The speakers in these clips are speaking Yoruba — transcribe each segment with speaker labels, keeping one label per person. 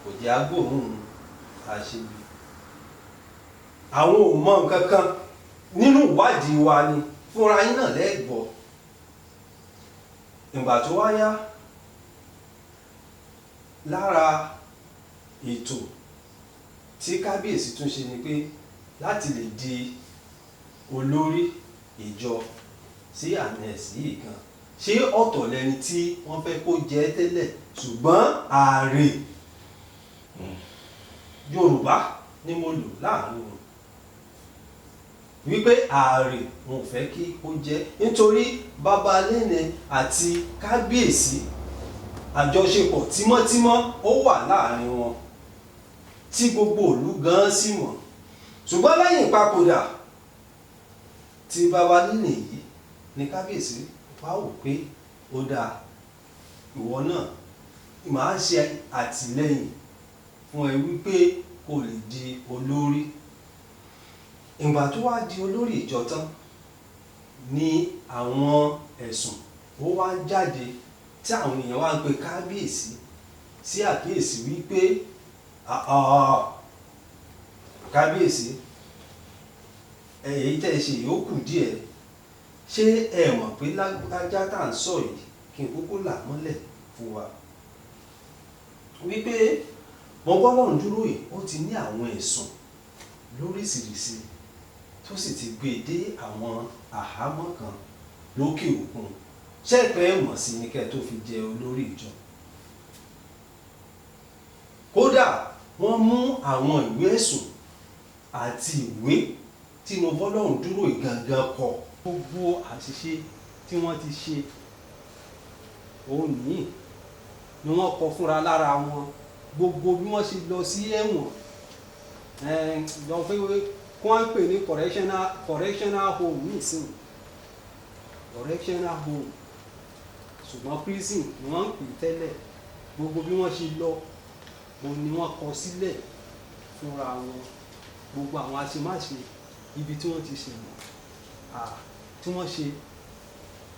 Speaker 1: kò jẹ́ agbóhùn àṣebí. Àwọn ò mọ nǹkan kan nínú ìwádìí wa ni, fúnra yín náà lẹ́gbọ́. Ìgbà tó wá yá, lára ètò tí kábíyèsí tún ṣe ni pé láti lè di olórí ìjọ sí ànẹ́sì yìí kan, ṣé ọ̀tọ̀ lẹni tí wọ́n fẹ́ kó jẹ́ tẹ́lẹ̀, ṣùgbọ́n ààrẹ Yorùbá ni mo lò láàrin wọn wípé ààrẹ wọn ò fẹ́ kí ó jẹ́, nítorí bàbá Lẹ́nẹ̀ àti kábíyèsí àjọṣepọ̀ tímọ́tímọ́ ó wà láàrin wọn tí gbogbo ìlú gan sì mọ̀. Ṣùgbọ́n lẹ́yìn ìpapòdà tí bàbá Lẹ́nẹ̀ yìí ni kábíyèsí wá wò pé ó dáa, ìwọ náà máa ṣe àtìlẹ́yìn fún ẹ wípé kó lè di olórí. Ìgbà tó wá di olórí ìjọ tán ni àwọn ẹ̀sùn ó wá jáde tí àwọn èèyàn wá ń pe kábíyèsí sí àkíyèsí wípé kábíyèsí èyí tẹ́ ẹ ṣe yòókù díẹ̀, ṣé ẹ mọ̀ pé lágbájá tá à ń sọ yìí kí n kúkú là mọ́lẹ̀ fún wa wípé mo b'Ọlọ́run dúró yìí ó ti ní àwọn ẹ̀sùn lóríṣiríṣi tó sì ti gbé dé àwọn àhámọ́ kan lókè òkun, ṣé ìpẹ́ mọ̀ sí ni kẹ́ tó fi jẹ olórí ìjọ. Kódà wọ́n mú àwọn ìwé ẹ̀sùn àti ìwé tí mo b'Ọlọ́run dúró yìí gangan kọ gbogbo àṣìṣe tí wọ́n ti ṣe òun yìí ni wọ́n kọ fúnra lára wọn, gbogbo bí wọ́n ṣe lọ sí ẹ̀wọ̀n lọ pé wọ́n ń pè ní correctional home nísìn, correctional home, ṣùgbọ́n prison ni wọ́n ń pè tẹ́lẹ̀. Gbogbo bí wọ́n ṣe lọ òun ni wọ́n kọ sílẹ̀ fúnra wọn, gbogbo àwọn àṣemáṣe ibi tí wọ́n ti ṣẹ̀wọ̀n tí wọ́n ṣe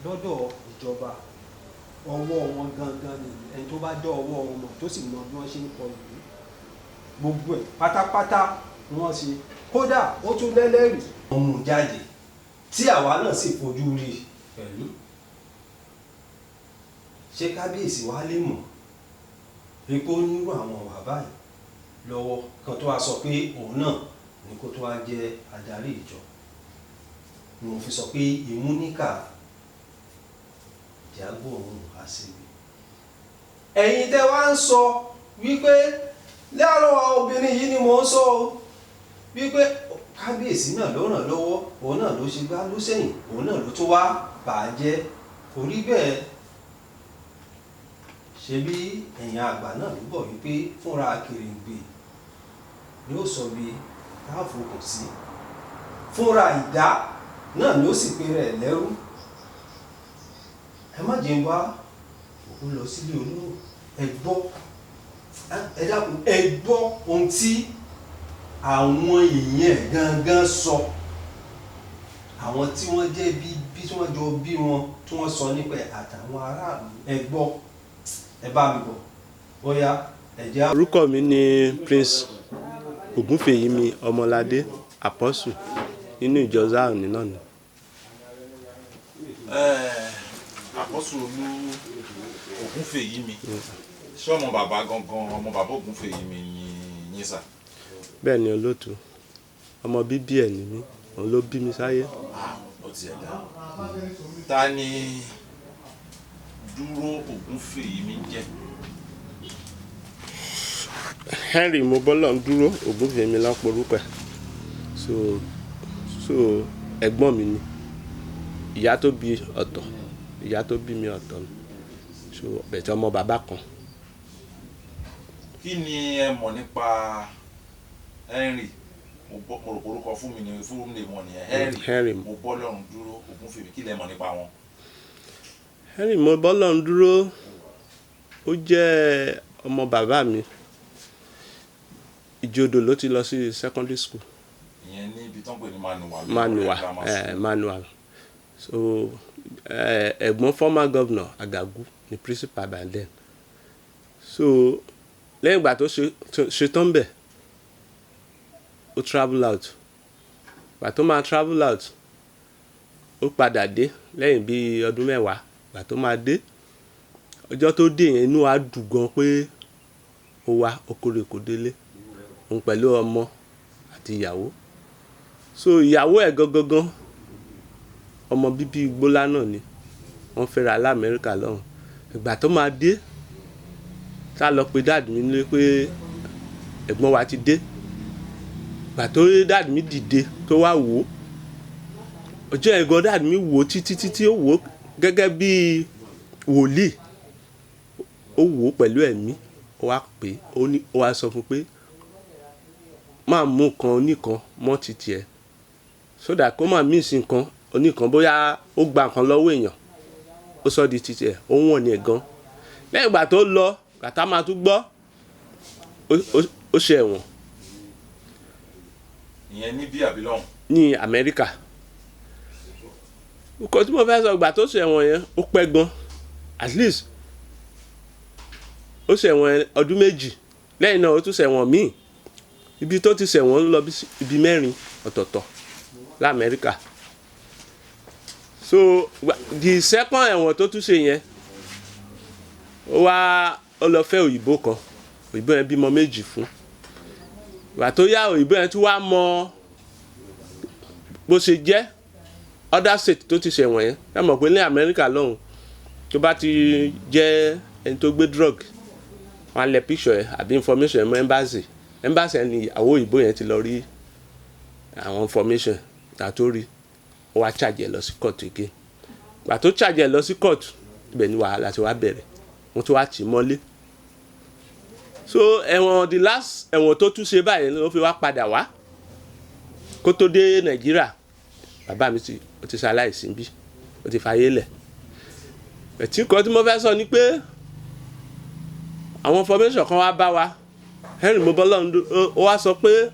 Speaker 1: lọ́dọ̀ ìjọba, ọwọ́ wọn gangan ni ẹni tó bá jọ ọwọ́ wọn mọ̀ tó sì mọ bí wọ́n ṣe ń kọ ìwé, gbogbo ẹ̀ pátápátá ni wọ́n ṣe. Kódà ó tún lẹ́lẹ́rìí wọ́n mú jáde tí àwa náà sì fojú rí pẹ̀lú. Ṣé kábíyèsí wa lè mọ̀ pé kó nírú àwọn wà báyìí lọ́wọ́ kan tó wá sọ pé òun náà ni kó tó wá jẹ́ adarí ìjọ? Mo fi sọ pé ìmúníkà jágbó òun àṣebí. Ẹ̀yin tẹ́ wá ń sọ wípé lẹ́rọ̀ obìnrin yìí ni mò ń sọ wípé kábíyèsí náà ló ràn lọ́wọ́, òun náà ló ṣe gbá ló sẹ́yìn, òun náà ló tún wá bàjẹ́. Kò rí bẹ́ẹ̀. Ṣé bí ẹ̀yin àgbà náà ló bọ̀ wípé fúnra kèrèǹgbè ni ó sọ bí káàfokùn sí, fúnra ìdá náà ni ó sì pe rẹ̀ lẹ́rú. Ẹ má jẹ́ wá òkú lọ sílé olóró, ẹ gbọ́, ẹ dákun, ẹ gbọ́ ohun tí àwọn èèyàn gangan sọ, àwọn tí wọ́n jẹ́ bí tí wọ́n jọ bí wọn tí wọ́n sọ nípa àtàwọn aráàlú. Ẹ gbọ́, ẹ bá mi bọ̀ bóyá ẹ jẹ́.
Speaker 2: Orúkọ mi ni Prince Ògúnfèyími Ọmọládé Apostle nínú ìjọ Zion náà ni.
Speaker 3: Apostle Olú Ògúnfèyími, ṣé ọmọ bàbá gangan, ọmọ bàbá Ògúnfèyími yín sà?
Speaker 2: Bẹ́ẹ̀ ni olóòtú, ọmọ bíbí ẹ̀ ni mí, òun ló bí mi sáyé.
Speaker 3: Ó ti ẹ̀ dá. Ta ni Dúró Ògúnfèyími jẹ́?
Speaker 2: Henry mo b'Ọlọ́run dúró Ògúnfèyími lápòrúkọ ẹ̀. So ẹ̀gbọ́n mi ni, ìyá tó bí ọ̀tọ̀, ìyá tó bí mi ọ̀tọ̀ ni, so bẹ̀tẹ̀ ọmọ bàbá kan.
Speaker 3: Kí ni ẹ mọ̀ nípa Henry? Mo rò orúkọ fún mi ni fún mi mọ̀ nìyẹn. Henry mo b'Ọlọ́run dúró Ògúnfèyími, kí lẹ mọ̀ nípa wọn?
Speaker 2: Henry mo b'Ọlọ́run dúró ó jẹ́ ọmọ bàbá mi. Ìjòdò ló ti lọ sí secondary school.
Speaker 3: Ìyẹn ní ibi tó ń pè ní
Speaker 2: Manual. So ẹ̀gbọ́n former governor Agagu ni principal by then. So lẹ́yìn ìgbà tó ṣe tán bẹ̀ ó travel out ìgbà tó máa travel out ó padà dé lẹ́yìn bíi ọdún mẹ́wàá ìgbà tó máa dé ọjọ́ tó dé yẹn inú wa dùn gan pé ó wá okòrè kò délé òun pẹ̀lú ọmọ àti ìyàwó so ìyàwó ẹ̀ gangan ọmọ bíbí Igbólá náà ni wọ́n fẹ́ra lamẹ́ríkà lọ́hùn ìgbà tó máa dé tá a lọ pe dáàdì mi nílé pé ẹ̀gbọ́n wa ti dé ìgbà tó rí dáàdì mi dìde tó wá wò ó ọjọ́ ẹ̀gbọ́n dáàdì mi wò ó títí ó wò ó gẹ́gẹ́ bí wòlíì ó wò ó pẹ̀lú ẹ̀mí ó wá pè é ó wá sọ fún pé máa mú nǹkan oníkan mọ́ títì ẹ̀ sódà kó máa mísì nǹkan oníkan bóyá ó gba nǹkan lọ́wọ́ èèyàn ó sọ di títì ẹ̀ ó wọ̀n ní ẹ̀ gan lẹ́yìn ìgbà tó lọ kàtà máa tún gbọ́ ó ṣe ẹ̀wọ̀n.
Speaker 3: ìyẹn ní bí àbí lọ́hùn.
Speaker 2: ní Amẹ́ríkà nǹkan tí mo fẹ́ sọ ìgbà tó ṣe ẹ̀wọ̀n yẹn ó pẹ́ gan at least ó ṣe ẹ̀wọ̀n ọdún méjì lẹ́yìn náà ó tún ṣe ẹ̀wọ̀n míì ibi tó ti ṣẹ̀wọ̀n ń lọ ibi 4 ọ̀tọ̀ọ̀tọ̀ lamẹ́ríkà so the second ẹ̀wọ̀n tó tún ṣe yẹn ó lọ fẹ́ òyìnbó kan òyìnbó yẹn bímọ 2 fún ìgbà tó yá òyìnbó yẹn tún wá mọ bó ṣe jẹ́ other state tó ti ṣẹ̀wọ̀n yẹn ẹ mọ̀ pé ní Amẹ́ríkà lọ́hùn tó bá ti jẹ́ ẹni tó gbé drug wọn lẹ picture ẹ àbí information ẹ mọ embassy ẹni àwọn òyìnbó yẹn ti lọ rí àwọn information tó rí ó wá charge ẹ lọ sí court again gbà tó charge ẹ lọ sí court ibẹ̀ ni wàhálà ti wá bẹ̀rẹ̀ wọ́n tún wá tì í mọ́lé so ẹ̀wọ̀n the last ẹ̀wọ̀n tó tún ṣe báyìí ló fi wá padà wá kó tó dé Nàìjíríà bàbá mi ó ti ṣaláìsí bí ó ti fayé lẹ̀ ẹ̀tí kan tí mo fẹ́ sọ ni pé àwọn information kan wá bá wa Henry Mobolondu ó wá sọ pé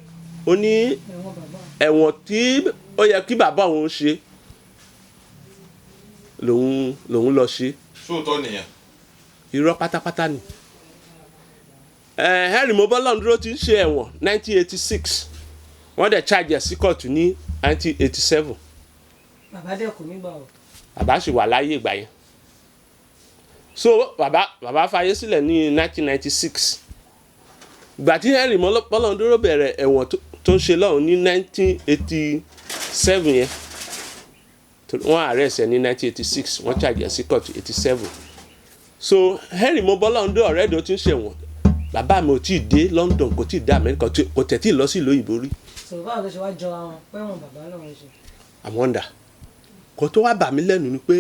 Speaker 2: ó ní ẹ̀wọ̀n tí ó yẹ kí bàbá òun ṣe lòun lọ ṣe.
Speaker 3: sóòótọ́ nìyẹn.
Speaker 2: irọ́ pátápátá ni Henry Mobolondu ti ń ṣe ẹ̀wọ̀n 1986 wọ́n dẹ̀ charge ẹ̀ sí kóòtù ní 1987.
Speaker 4: bàbá dẹ̀ kò ní gbà ọ́.
Speaker 2: bàbá sì wà láyé ìgbà yẹn so bàbá fayé sílẹ̀ ní 1996 ìgbà tí Henry Mobolondu bẹ̀rẹ̀ ẹ̀wọ̀n tó ń ṣe lọ́hùn ní 1987 yẹn wọ́n arrest ẹ̀ ní 1986 wọ́n charge ẹ̀ sí kóòtù 87 so Henry Mobolondu already ó ti ń ṣẹ̀wọ̀n bàbá mi ò tí ì dé London kò tí ì dé Amẹ́ríkà kò tẹ̀ tí ì lọ sí ìlú òyìnbó rí.
Speaker 4: sọ̀rọ̀ báwo ló ṣe wá jọra wọn pé wọn bàbá náà ń ṣe.
Speaker 2: àmọ́ndà kò tó wá bà mí lẹ́nu ni pé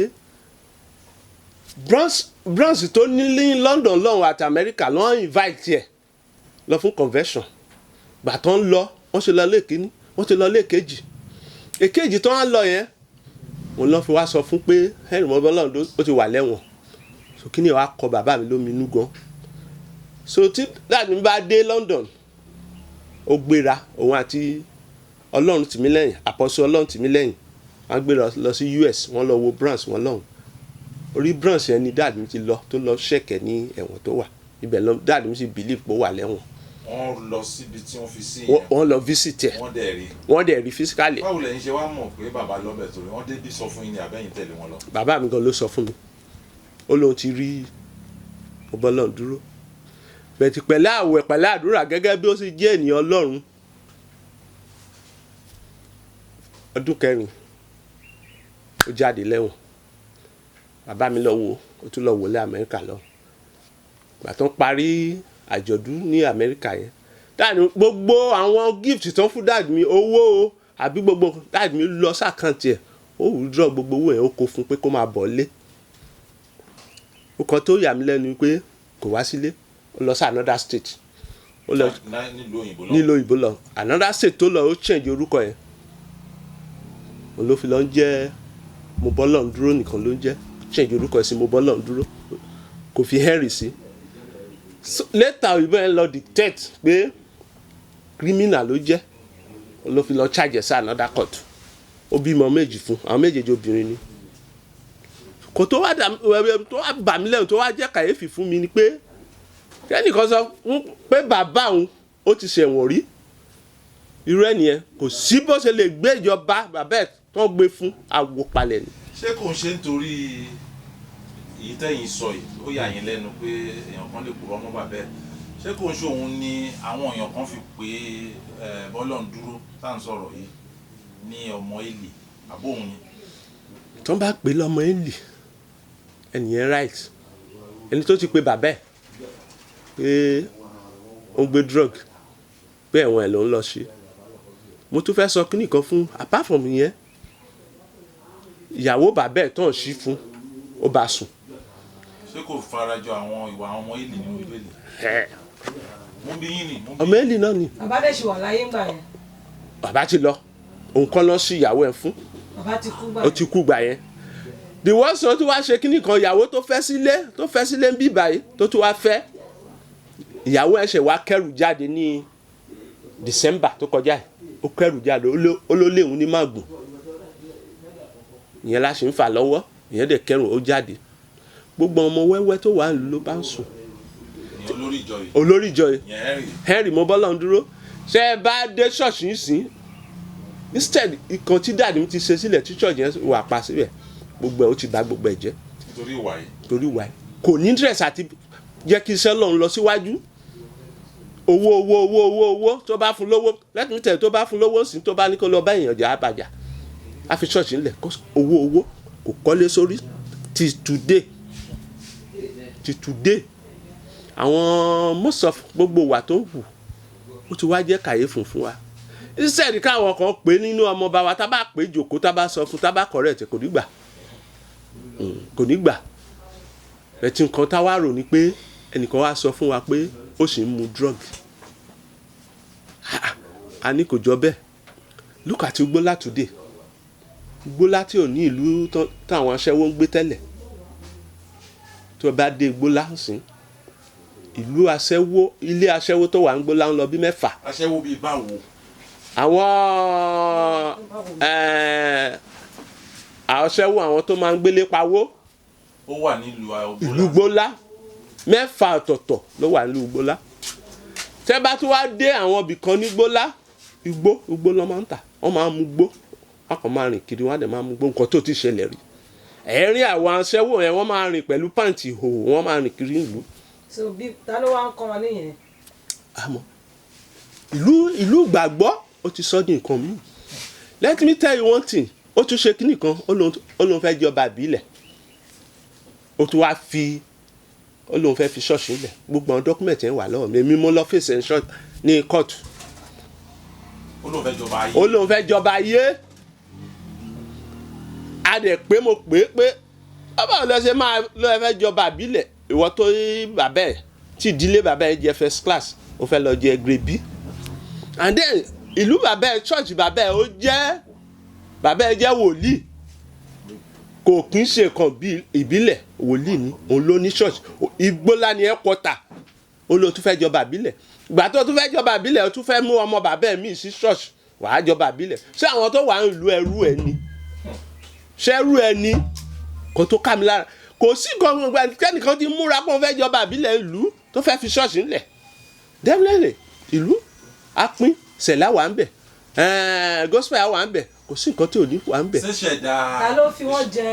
Speaker 2: bronze tó ní ní London lọ́hùn àti Amẹ́ríkà lọ́n invite ẹ̀ lọ fún convention gbà tó ń lọ wọ́n ṣe lọ lẹ́ẹ̀kíní wọ́n ṣe lọ lẹ́ẹ̀kejì èkejì tó ń lọ yẹn òun lọ́ fi wá sọ fún pé Henry Mobolondu ó ti wà lẹ́wọ̀n so kí ni wàá kọ bàbá mi lóminú gan so tí dáàbì mi bá dé London ó gbéra òun àti Ọlọ́run Tìmílẹ́yìn àpọ́sọ Ọlọ́run Tìmílẹ́yìn wọ́n gbé lọ sí US wọ́n lọ wo branch wọn lọ́hùn orí branch yẹn ni dáàbì mi ti lọ tó lọ ṣẹ̀kẹ̀ ní ẹ̀wọ̀n tó wà ibẹ̀ lọ dáàbì mi sì believe pé ó wà lẹ́wọ̀n.
Speaker 3: wọ́n lọ síbi tí wọ́n fi sí yẹn.
Speaker 2: wọ́n lọ visit ẹ̀ wọ́n dẹ̀ rí physically.
Speaker 3: báwo lẹ̀yin ṣe wá mọ̀ pé bàbá lọ́bẹ̀ torí wọ́n débi sọ fún yín ní abẹ́yìn tẹ̀lé wọn lọ.
Speaker 2: bàbá mi gan ló sọ fún mi ó lóun ti rí Mobolondu bẹ̀tì pẹ̀lẹ́ àwẹ̀ pẹ̀lẹ́ àdúrà gẹ́gẹ́ bí ó sì jẹ́ ènìyàn Ọlọ́run ọdún 4 ó jáde lẹ́wọ̀n bàbá mi lọ wò ó tún lọ wò lé Amẹ́ríkà lọ gbà tó ń parí àjọ̀dún ní Amẹ́ríkà yẹn dáàdì gbogbo àwọn gift tó ń fún dáàdì mi owó àbí gbogbo dáàdì mi lọ sàkáǹtì ẹ̀ ó withdraw gbogbo owó yẹn ó kó fún pé kó máa bọ̀ lé ó kàn tó yà mí lẹ́nu pé kò wá sílé ó lọ sí another state ó lọ nílùú òyìnbó lọ another state tó lọ ó change orúkọ yẹn òun ló fi lọ ń jẹ́ Mobolondu nìkan ló ń jẹ́ change orúkọ sí Mobolondu kò fi Henry sí later òyìnbó yẹn lọ dictate pé criminal ló jẹ́ òun ló fi lọ charge sí another court ó bímọ 2 fún àwọn méjèèjì obìnrin ni kò tó wá bà mí lẹ́nu tó wá jẹ́ kàyéfì fún mi ni pé kẹ́nìkan sọ pé bàbá òun ó ti ṣẹ̀wọ̀n rí irú ẹ̀ nìyẹn kò sí bó ṣe lè gbé ìjọba bàbá ẹ̀ tó gbé fún àwòpalẹ̀ ni.
Speaker 3: ṣé kò ń ṣe nítorí èyí tẹ́yìn sọ yìí ó yà yín lẹ́nu pé èèyàn kan lè purọ́ mọ́ bàbá ẹ̀ ṣé kò ń ṣe òun ni àwọn èèyàn kan fi pé Bọ́lọ́rundúró tá à ń sọ̀rọ̀ yìí ní ọmọ Élì àbó òun ni.
Speaker 2: tó ń bá pè lọ́mọ Élì ẹnìyẹn right ẹni tó ti pe bàbá ẹ̀ pé ó ń gbé drug pé ẹ̀wọ̀n ẹ̀ ló ń lọ sí. mo tún fẹ́ sọ kíní kan fún apart from yẹn ìyàwó bàbá ẹ̀ tó ń ṣí fún ó bá sùn.
Speaker 3: ṣé kò farajọ àwọn ìwà ọmọ Élì nínú Bíbélì. mo bí yín ni.
Speaker 2: ọmọ Élì náà ni.
Speaker 4: bàbá dẹ̀ ṣì wà láyé ńgbà yẹn.
Speaker 2: bàbá ti lọ òun kọ́ lọ sí ìyàwó ẹ̀ fún.
Speaker 4: bàbá ti kú gbà
Speaker 2: ó ti kú gbà yẹn. the worst one tó wá ṣe kíní kan ìyàwó tó fẹ́ sílé ń bí báyìí tó tún wá fẹ́ ìyàwó ẹ̀ ṣe wá kẹ́rù jáde ní December tó kọjá ẹ̀ ó kẹ́rù jáde ó ló léwu ní Màgùn ìyẹn la ṣe ń fà lọ́wọ́ ìyẹn dẹ̀ kẹ́rù ó jáde gbogbo ọmọ wẹ́wẹ́ tó wà nílùú ló bá ń sùn. olórí ìjọ yìí Henry Mobọ́lọ́rundúró ṣe é bá dé ṣọ́ọ̀ṣì yìí sí instead ìkan tí dáàdì mi ti ṣe sílẹ̀ tí ṣọ́ọ̀ṣì yẹn wà pa síbẹ̀ gbogbo ẹ̀ ó ti bà gbogbo ẹ̀ jẹ́. torí ìwà yìí kò ní interest àti jẹ́ kí iṣẹ́ lọ́run lọ síwájú owó tó bá fún lówó lẹ́tùmítẹ̀ tó bá fún lówó sí tó bá ní kó lọ bá èèyàn jà àbàjá á fi ṣọ́ọ̀ṣì ńlẹ̀ owó kò kọ́lé sórí till today àwọn most of gbogbo wà tó ń hù ó ti wá jẹ́ kàyéfì fún wa instead káwọn kan pè nínú ọmọ bá wa tá bá pè jòkó tá bá sọ fún tá bá correct kò ní gbà ẹtì nǹkan tá wá rò ní pé ẹnìkan wá sọ fún wa pé ó sì ń mu drug a ní kò jọ bẹ́ẹ̀ look at Igbólá today Igbólá tí ò ní ìlú táwọn aṣẹ́wó ń gbé tẹ́lẹ̀ tó bá dé Igbólá sí ìlú aṣẹ́wó ilé aṣẹ́wó tó wà ń Igbólá ń lọ bí 4.
Speaker 3: aṣẹ́wó bíi báwo.
Speaker 2: àwọn aṣẹ́wó àwọn tó máa ń gbélé pawó
Speaker 3: ó wà nílùú
Speaker 2: ìlú Igbólá 4 ọ̀tọ̀ọ̀tọ̀ ló wà nílùú Igbólá tẹ́ bá tún wá dé àwọn ibì kan ní Igbólá igbó ló máa ń tà wọ́n máa ń mu gbó wọ́n kàn máa rìn kiri wọ́n á dẹ̀ máa mu gbó nǹkan tó ti ṣẹlẹ̀ rí ẹ̀rín àwọn aṣẹ́wó yẹn wọ́n máa rìn pẹ̀lú pàǹtì ìhòòhò wọ́n máa rìn kiri ìlú.
Speaker 4: so bí ta ló wá ń kọ́ wọn níyẹn.
Speaker 2: àmọ́ ìlú gbàgbọ́ ó ti sọ́ di nǹkan míì let me tell you one thing ó tún ṣe kíní kan ó lóun fẹ́ jọba ìbílẹ̀ ó tún wá ó lóun fẹ́ fi ṣọ́ọ̀ṣì ńlẹ̀ gbogbo àwọn dọ́kúmẹ̀tì ẹ̀ wà lọ́wọ́ mi èmi mo lọ fèsì ẹ̀ ṣọ́ọ̀ṣì ní kóòtù. ó lóun fẹ́ jọba ayé a dẹ̀ pé mo pé báwo lọ ṣe máa lọ fẹ́ jọba àbílẹ̀ ìwọ tó bàbá ẹ̀ tí ìdílé bàbá ẹ̀ jẹ́ first class ó fẹ́ lọ jẹ grade B and then ìlú bàbá ẹ̀ church bàbá ẹ̀ jẹ́ wòlíì kò kí ń ṣe kan bí ìbílẹ̀ wòlíì ni òun ló ní church Igbólá ni headquarter ó ló tún fẹ́ jọba àbílẹ̀ ìgbà tó tún fẹ́ jọba àbílẹ̀ ó tún fẹ́ mú ọmọ bàbá ẹ̀ míì sí church wàá jọba àbílẹ̀ ṣé àwọn tó wà ń lu ẹrú ẹ ni ṣẹ́rú ẹ ni kò tó ká mi lára kò sí nǹkan kẹ́nìkan ti múra pé wọ́n fẹ́ jọba àbílẹ̀ ìlú tó fẹ́ fi church ńlẹ̀ definitely ìlú apín sẹ̀lá wà ń bẹ̀ gospel wà ń bẹ̀ kò sí nǹkan tí ò ní wà ń bẹ̀.
Speaker 4: ta ló fi wọ́n jẹ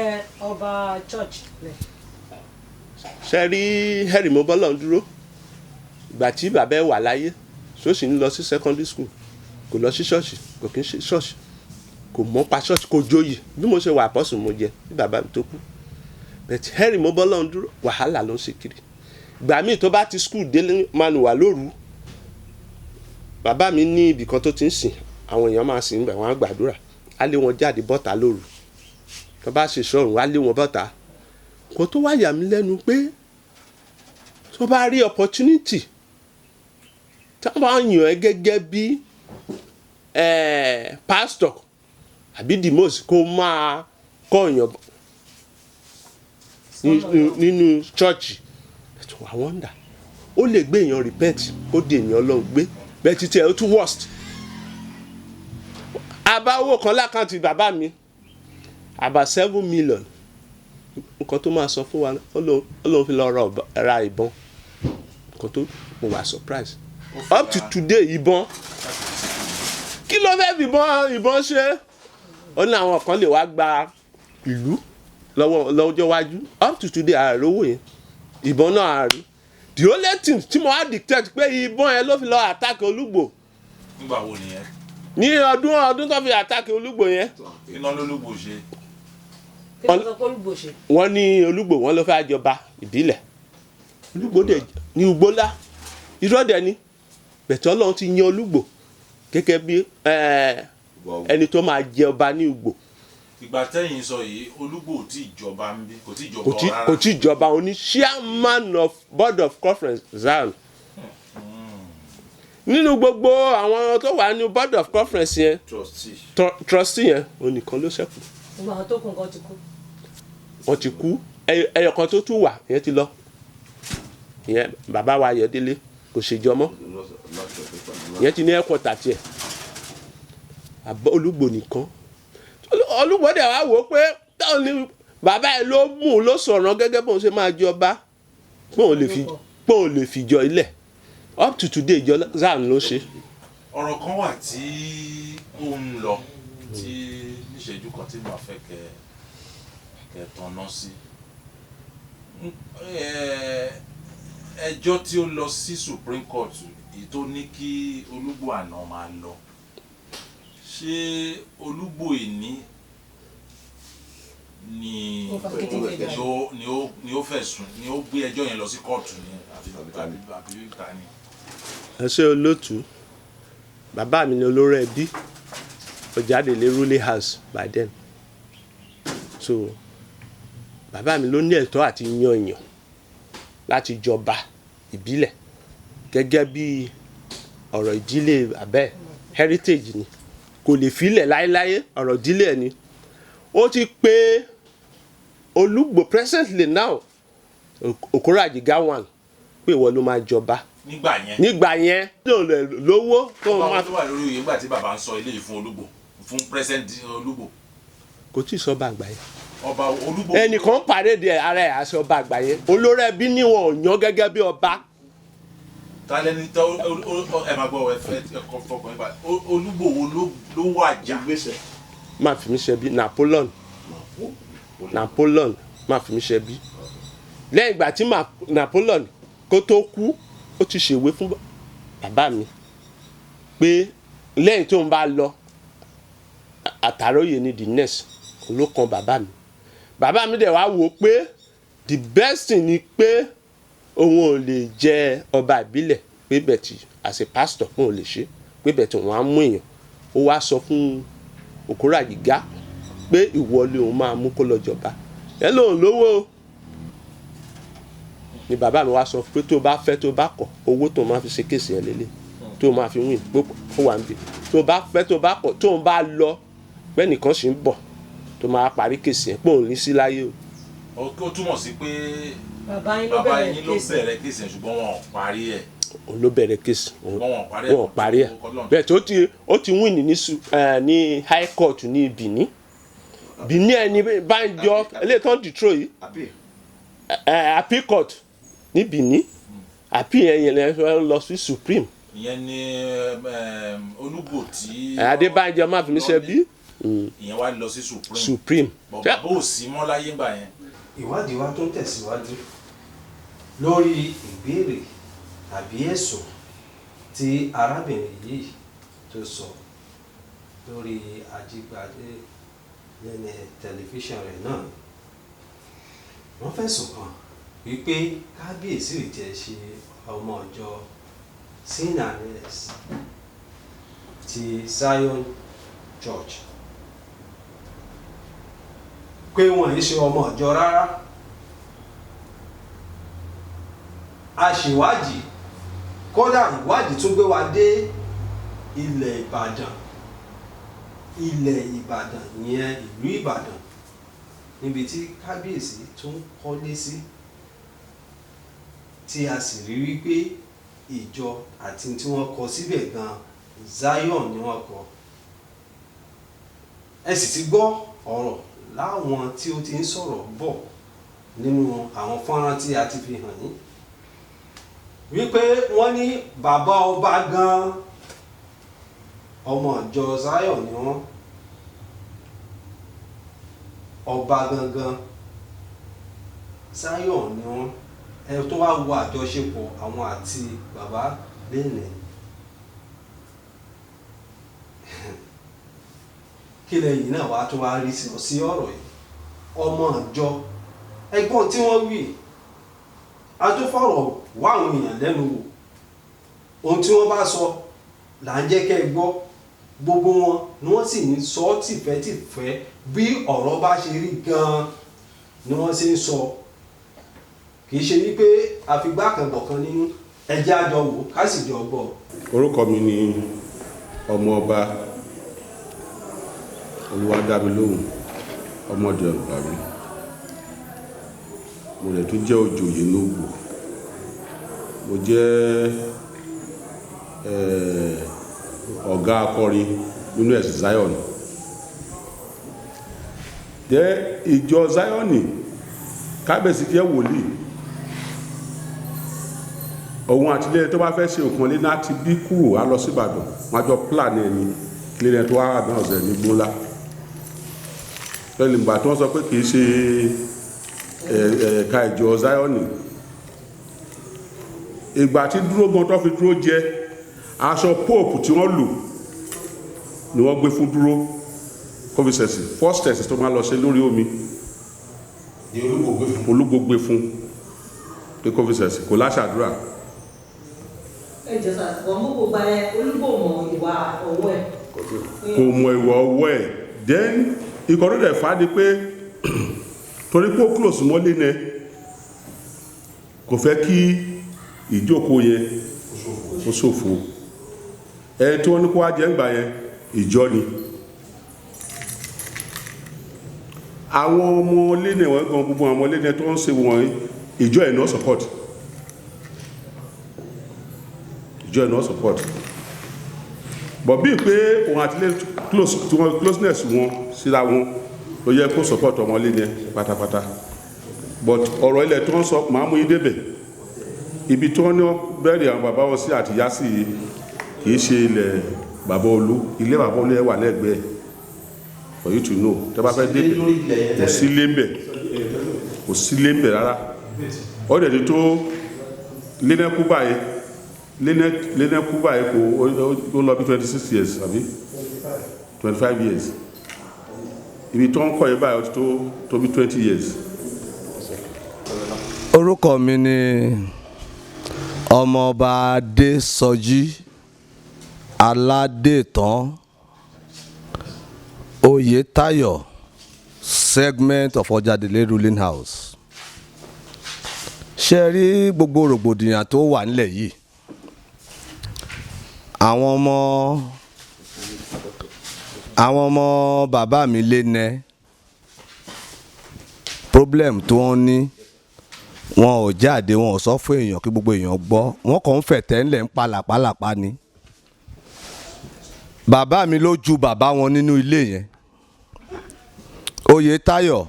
Speaker 4: ọba church lẹ̀.
Speaker 2: ṣe rí Henry Mobọ́lọ́rundúró ìgbà tí bàbá ẹ̀ wà láyé ṣọ́ọ̀ṣì ń lọ sí secondary school kò lọ sí ṣọ́ọ̀ṣì kò kí ń ṣe ṣọ́ọ̀ṣì kò mọ̀ pa ṣọ́ọ̀ṣì kò joyè bí mo ṣe wà àpọ́sùn mo jẹ bí bàbá mi tó kú but Henry Mobọ́lọ́rundúró wàhálà ló ń ṣe kiri ìgbà míì tó bá ti school délé máa nù wà lóru bàbá mi ní ibì kan tó ti ń sìn àwọn èèyàn máa sìn bẹ̀ wọ́n á gbàdúrà á lé wọn jáde bọ́ta lóru tó bá ṣe sọ̀rùn á lé wọn bọ́ta kò tó wá yà mí lẹ́nu pé tó bá rí opportunity tí wọ́n bá yàn ẹ́ gẹ́gẹ́ bí pastor àbí dimos kó máa kọ́ èèyàn nínú church I wonder ó lè gbé èèyàn repent ó di èèyàn Ọlọ́run gbé bẹ́ẹ̀ títí ẹ̀ ó tún worst. àbáwò kan lákàntì bàbá mi about 7 million nǹkan tó máa sọ fún wa Ọlọ́run fi lọ ra ìbọn nǹkan tó mo wà surprise up to today ìbọn kí ló fẹ́ fi ìbọn ṣe ó ní àwọn kan lè wá gba ìlú lọ́jọ́ wájú up to today ààrẹ owó yẹn ìbọn náà ààrẹ the only thing tí mo wá dictate pé ìbọn yẹn ló fi lọ attack Olúgbò
Speaker 3: nígbà wo nìyẹn.
Speaker 2: ní ọdún tó fi attack Olúgbò yẹn.
Speaker 3: iná lólúgbò ṣe.
Speaker 4: kí ló sọ pé Olúgbò ṣe.
Speaker 2: wọ́n ní Olúgbò wọ́n ló fẹ́ jọba ìbílẹ̀ Olúgbò dẹ̀ ní Ugbólá irọ́ dẹ̀ ni bẹ̀tẹ̀ Ọlọ́run ti yan Olúgbò gẹ́gẹ́ bí ẹni tó máa jẹ ọba ní Ugbò.
Speaker 3: ìgbà tẹ́yìn sọ yìí Olúgbò ò tí ì jọba ń bí kò tí ì jọba rárá.
Speaker 2: kò tí ì jọba òní chairman of board of conference Zion. nínú gbogbo àwọn tó wà ní board of conference yẹn trustee yẹn onìkan ló ṣẹ́kù.
Speaker 4: gbogbo àwọn tó kù nǹkan ti kú.
Speaker 2: wọ́n ti kú ẹyọ kan tó tún wà ìyẹn ti lọ ìyẹn bàbá wa Ayọ̀délé kò ṣèjọ mọ́ ìyẹn ti ní ẹ̀kọ́tà tiẹ̀ àbọ̀ Olúgbò nìkan Olúgbò dẹ̀ wá wò ó pé táwọn ní bàbá ẹ̀ ló mú un ló sọ̀rọ̀ gẹ́gẹ́ bóun ṣe máa jọba bóun lè fìjọ ilẹ̀ up to today ìjọ Zion ló ṣe.
Speaker 3: ọ̀rọ̀ kan wà tí ó ń lọ tí níṣẹ́jú kan tí màá fẹ́ kẹ́ tanná sí ẹjọ́ tí ó lọ sí Supreme Court èyí tó ní kí Olúgbò àná máa lọ ṣé Olúgbò ìní ni ó fẹ̀sùn ni ó gbé ẹjọ́ yẹn lọ sí kóòtù ni àbí ìta ni.
Speaker 2: ẹ ṣe olóòtú bàbá mi ni olórí ẹbí ó jáde lé ruling house by then so bàbá mi ló ní ẹ̀tọ́ àti yan èèyàn láti jọba ìbílẹ̀ gẹ́gẹ́ bí ọ̀rọ̀ ìdílé abẹ́ heritage ni kò lè filẹ̀ láéláé ọ̀rọ̀ ìdílé ẹ̀ ni ó ti pé Olúgbò presently now Okorajiga one pé ìwọ ló máa jọba nígbà yẹn lówó tó
Speaker 3: máa tó wà lórí ìgbà tí bàbá ń sọ eléyìí fún Olúgbò fún present Olúgbò
Speaker 2: kò tí ì sọ bá àgbà yẹn
Speaker 3: ọba Olúgbò
Speaker 2: ẹnìkan pàdé ara ẹ̀ àṣẹ ọba àgbà yẹn olórí ẹbí níwọ̀n yàn gẹ́gẹ́ bí ọba.
Speaker 3: tálẹ́ni tó ẹ máa gbọ́ ẹ fẹ́ fọkàn nípa Olúgbò wo ló wàjà.
Speaker 2: má fi mí ṣe bí Napoleon má fi mí ṣe bí lẹ́yìn ìgbà tí Napoleon kó tó kú ó ti ṣèwé fún bàbá mi pé lẹ́yìn tó ń bá lọ Àtàróyè ni the next ló kan bàbá mi dẹ̀ wá wò ó pé the best thing ni pé òun ò lè jẹ ọba ìbílẹ̀ pé bẹ̀tì as a pastor òun ò lè ṣe pé bẹ̀tì òun á mú èèyàn ó wá sọ fún Okorajiga pé ìwọlé òun máa mú kó lọ jọba ẹ lóun lówó ni bàbá mi wá sọ pé tó bá fẹ́ tó bá kọ̀ owó tó máa fi ṣe kéèsì ẹ̀ lélẹ̀ tó máa fi win gbogbo ó wà níbi tó bá fẹ́ tó bá kọ̀ tó ń bá lọ pé nìkan sì ń bọ̀ tó máa parí kéèsì ẹ̀ pé òun ní sí láyé o.
Speaker 3: ó túmọ̀ sí pé
Speaker 4: bàbá yín ló bẹ̀rẹ̀
Speaker 3: kéèsì ẹ̀ ṣùgbọ́n wọn ò parí ẹ̀.
Speaker 2: òun ló bẹ̀rẹ̀ kéèsì wọn ò parí ẹ̀ bẹ́ẹ̀ tó ó ti win ní high court ní Benin ẹni Bánjọ eléyìí tó ń dìtró yìí appeal court ní Benin appeal yẹn lè lọ sí Supreme.
Speaker 3: ìyẹn ni Olúgbò tí.
Speaker 2: Adébánjọ má fi mí ṣe bí.
Speaker 3: ìyẹn wá lọ sí
Speaker 2: Supreme.
Speaker 3: bàbá ò sí mọ́ láyé ńgbà yẹn.
Speaker 1: ìwádìí wa tó ń tẹ̀síwájú lórí ìbéèrè tàbí ẹ̀sùn tí arábìnrin yìí tó sọ lórí Ajígbádé lẹ́nu tẹlifíṣàn rẹ̀ náà wọ́n fẹ̀sùn kàn wípé kábíyèsí ò jẹ́ ṣe ọmọ ìjọ sinanes ti Zion Church pé wọ́n yìí ṣe ọmọ ìjọ rárá. A ṣèwádìí kódà ìwádìí tún gbé wa dé ilẹ̀ Ìbàdàn ìyẹn ìlú Ìbàdàn níbi tí kábíyèsí tún kọ́lé sí tí a sì rí wípé ìjọ àti tí wọ́n kọ síbẹ̀ gan Zion ni wọ́n kọ. Ẹ sì ti gbọ́ ọ̀rọ̀ láwọn tí ó ti ń sọ̀rọ̀ bọ̀ nínú àwọn fọ́nrán tí a ti fi hàn yín wípé wọ́n ní bàbá ọba gan ọmọ ìjọ Zion ni wọ́n, ọba gangan Zion ni wọ́n. Ẹ tó wá wo àjọṣepọ̀ àwọn àti bàbá Lénè. Kí lẹ́yìn náà wá tó wá rí sí ọ̀rọ̀ yìí? Ọmọ ìjọ ẹgbọ́n tí wọ́n wí, a tó fọ̀rọ̀ wá àwọn èèyàn lẹ́nu wò, ohun tí wọ́n bá sọ là ń jẹ́ kẹ́ ẹ gbọ́. Gbogbo wọn ni wọ́n sì ń sọ tìfẹ́tìfẹ́ bí ọ̀rọ̀ bá ṣe rí gan-an ni wọ́n ṣe ń sọ. Kì í ṣe wípé àfigbá kan bọ̀kan nínú, ẹjẹ́ àjọ wò ká sì jọ gbọ́.
Speaker 5: Orúkọ mi ni ọmọọba Olúwadámilóhùn ọmọdé ọ̀gbàmí. Mo lè tún jẹ́ òjòyè lóògbò. Mo jẹ́ ọ̀gá akọrin nínú ẹ̀sìn Zion. Jẹ́ ìjọ Zion kábẹ̀sí jẹ́ wòlíì. Òun àti ilé tó bá fẹ́ ṣe nǹkan lé náà ti bí kúrò á lọ sí Ìbàdàn. Wọ́n á jọ plan ẹni kílé tó wá àdán ọ̀sẹ̀ ní gbólá. Lẹ́yìn ìgbà tí wọ́n sọ pé kì í ṣe ẹ̀ka ìjọ Zion. Ìgbà tí dúró gan tó fi dúró jẹ aṣọ pope tí wọ́n lò ni wọ́n gbé fún dúró kọ́fíṣẹ̀sì first test tó máa lọ ṣe lórí omi ní olúgbògbé fún pé kọ́fíṣẹ̀sì kò láṣàdúrà.
Speaker 6: Ẹ jẹ́ sà, wọ́n mú gbogbo ẹ olúgbò mọ̀ ìwà ọwọ́ ẹ̀.
Speaker 5: Kò mọ ìwà ọwọ́ ẹ̀. Then ikọ̀ tó dẹ̀ fà á di pé torí pé ó close mọ́lé nẹ kò fẹ́ kí ìjókòó yẹn ó ṣòfò. Ẹni tí wọ́n ní kó wá jẹ́ ńgbà yẹn ìjọ ni. Àwọn ọmọ lẹ́nẹ̀ wọ́n gan gbogbo àwọn ọmọ lẹ́nẹ̀ tó ń ṣe wọ̀nyí ìjọ ẹ̀ náà support. Ìjọ ẹ̀ náà support. But bí pé òun àti ilé closeness wọn síra wọn ló yẹ kó support ọmọ lẹ́nẹ̀ pátápátá. But ọ̀rọ̀ ilẹ̀ tó ń sọ máa mú yí débẹ̀. Ibi tí wọ́n ní bẹ́ẹ̀rẹ̀ àwọn bàbá wọn sí àti yá sí kìí ṣe ilẹ̀ bàbá Olú, ilé bàbá Olú wà lẹ́gbẹ̀ẹ́ for you to know. Tẹ́ bá fẹ́ débẹ̀ kò sí lébẹ̀, kò sí lébẹ̀ rárá. Ó dẹ̀ tó lẹ́nẹ́kú báyìí kò lọ bí 26 years àbí 25 years. Ibi tó ń kọ́ yẹ báyìí tó bí 20 years.
Speaker 7: Orúkọ mi ni ọmọọba Adésọjí Aládétàn Oyètáyọ̀, segment of Ọjàdélé ruling house. Ṣé rí gbogbo rògbòdìyàn tó wà nílẹ̀ yìí? Àwọn ọmọ bàbá mi Lénè, problem tó wọ́n ní, wọn ò jáde, wọn ò sọ fún èèyàn kí gbogbo èèyàn gbọ́, wọn kàn ń fẹ̀tẹ̀ ńlẹ̀ ń pa làpálàpá ni. Bàbá mi ló ju bàbá wọn nínú ilé yẹn. Oyètáyọ̀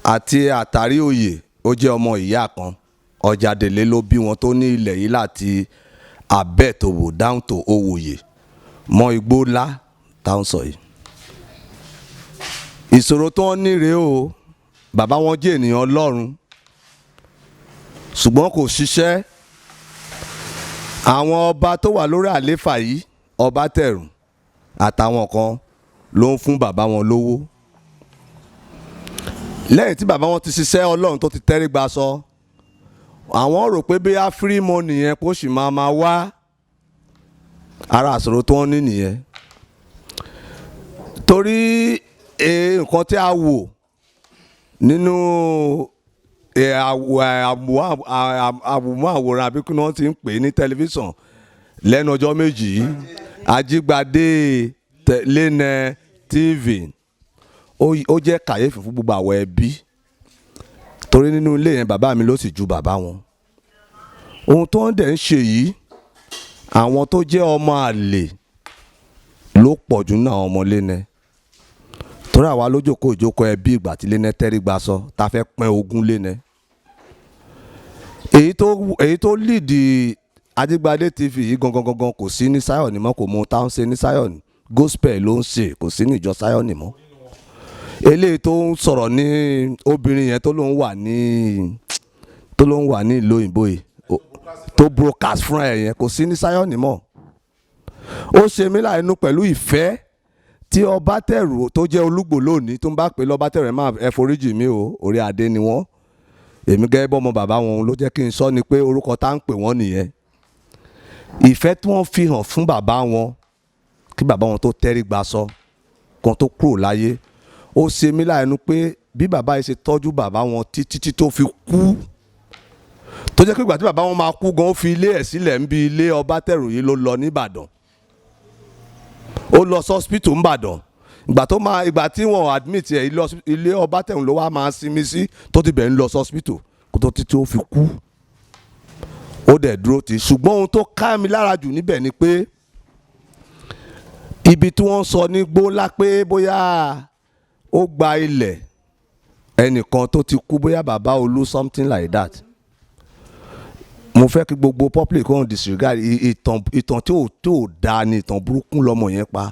Speaker 7: àti Àtàrí Oyè ó jẹ́ ọmọ ìyá kan. Ọjàdélé ló bí wọn tó ní ilẹ̀ yìí láti Abẹ́tòwò down to Òwòyè mọ igbó ńlá táwọn sọ yìí. Ìṣòro tó ń ní rèé o, bàbá wọn jẹ́ ènìyàn Ọlọ́run ṣùgbọ́n kò ṣiṣẹ́. Àwọn ọba tó wà lórí àléfà yìí, Ọbátẹ̀rùn àtàwọn kan ló ń fún bàbá wọn lówó. Lẹ́yìn tí bàbá wọn ti ṣiṣẹ́ Ọlọ́run tó ti tẹ́rí gba sọ, àwọn rò pé bí a free money yẹn kó sì máa wá. Ara àṣòro tó ń ní nìyẹn. Torí nǹkan tí a wò nínú àwòrán àbí kí wọ́n ti ń pè ní tẹlifíṣàn lẹ́nu ọjọ́ méjì yìí, Ajígbadé Lénè TV, ó jẹ́ kàyéfì fún gbogbo àwọn ẹbí. Torí nínú ilé yẹn bàbá mi ló sì ju bàbá wọn. Ohun tó ń dẹ̀ ń ṣe yìí, àwọn tó jẹ́ ọmọ àlè ló pọ̀ jù náà ọmọ Lénè. Torí àwa lójókòó ìjókòó ẹbí ìgbà tí Lénè tẹ́rí gba sọ tá fẹ́ pín ogún Lénè. èyí tó lead Ajígbadé TV yìí gangan kò sí ní Zion mọ́, kò mọ táwọn ṣe ní Zion, gospel ló ń ṣe, kò sí ní ìjọ Zion mọ́. Eléyìí tó ń sọ̀rọ̀ ní obìnrin yẹn tó ló ń wà ní ìlú òyìnbó yìí tó broadcast fún ẹ yẹn kò sí ní Zion mọ́. Ó ṣe mí láìnú pẹ̀lú ìfẹ́ tí Ọbátẹ̀rù tó jẹ́ Olúgbò lónìí tó ń bá pè lọ́bátẹ̀rù ẹ foríjì mi o, orí adé ni wọ́n, èmi gẹ́gẹ́ bọ́mọ bàbá wọn ló jẹ́ kí n sọ ni pé orúkọ tá ń pè wọ́n nìyẹn. Ìfẹ́ tí wọ́n fi hàn fún bàbá wọn kí bàbá wọn tó tẹ́rí gba sọ kan tó kúrò láyé, ó ṣe mí láìnú pé bí bàbá yìí ṣe tọ́jú bàbá wọn títí tó fi kú, tó jẹ́ pé ìgbà tí bàbá wọn máa kú gan ó fi ilé ẹ̀ sílẹ̀ ń bi ilé Ọbátẹ̀rù yìí ló lọ nìbàdàn, ó lọ sọ́spítù ńbàdàn, ìgbà tí wọ́n admit ẹ̀ ilé Ọbátẹ̀rù ló wá máa sinmi sí tó ti bẹ̀ ń lọ sọ́spítù kó tó títí ó fi kú, ó dẹ̀ dúró tì. Ṣùgbọ́n ohun tó ká mi lára jù níbẹ̀ ni pé ibi tí wọ́n sọ ní Gbólá pé bóyá ó gba ilẹ̀ ẹnìkan tó ti kú, bóyá bàbá Olú something like that. Mo fẹ́ kí gbogbo public kan disregard ìtàn tí ò dáa ni ìtàn burúkú lọmọ yẹn pa.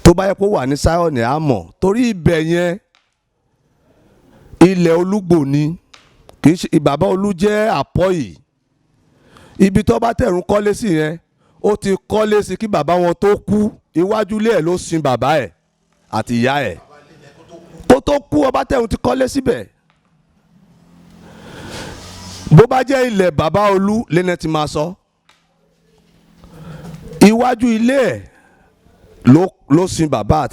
Speaker 7: Tó bá yẹ kó wà ní Zion á mọ̀, torí ibẹ̀ yẹn ilẹ̀ Olúgbò ni, kì í ṣe bàbá Olú jẹ́ Àpọ́yì. Ibi tó Ọbátẹ̀rù kọ́lé sí yẹn ó ti kọ́lé sí kí bàbá wọn tó kú, iwájú ilé ẹ̀ ló sin bàbá ẹ̀ àti ìyá ẹ̀. Kó tó kú Ọbátẹ̀rù ti kọ́lé síbẹ̀. Bó bá jẹ́ ilẹ̀ bàbá Olú lẹ́nà tí máa sọ, iwájú ilé ẹ̀ ló sin bàbá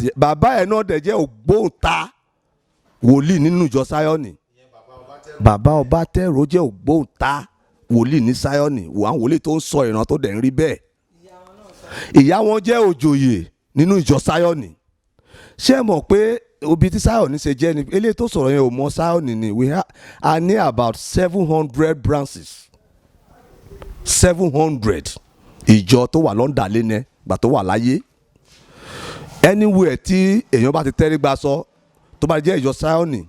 Speaker 7: ẹ̀ náà dẹ̀ jẹ́ ògbóǹta wòlíì nínú ìjọ Zion. Bàbá Ọbátẹ̀rù jẹ́ ògbóǹta wòlíì ní Zion, àwọn wòlíì tó ń sọ ìran tó dẹ̀ ń rí bẹ́ẹ̀. Ìyá wọn jẹ́ òjòyè nínú ìjọ Zion. Ṣé ẹ mọ̀ pé obi tí Zion ṣe jẹ́ ni eléyìí tó sọ̀rọ̀ yẹn ò mọ Zion ni a ní about 700 branches, 700 ìjọ tó wà London lẹ́nẹ̀ gbà tó wà láyé. Anywhere tí èèyàn bá ti tẹ́rí gba sọ tó bá jẹ́ ìjọ Zion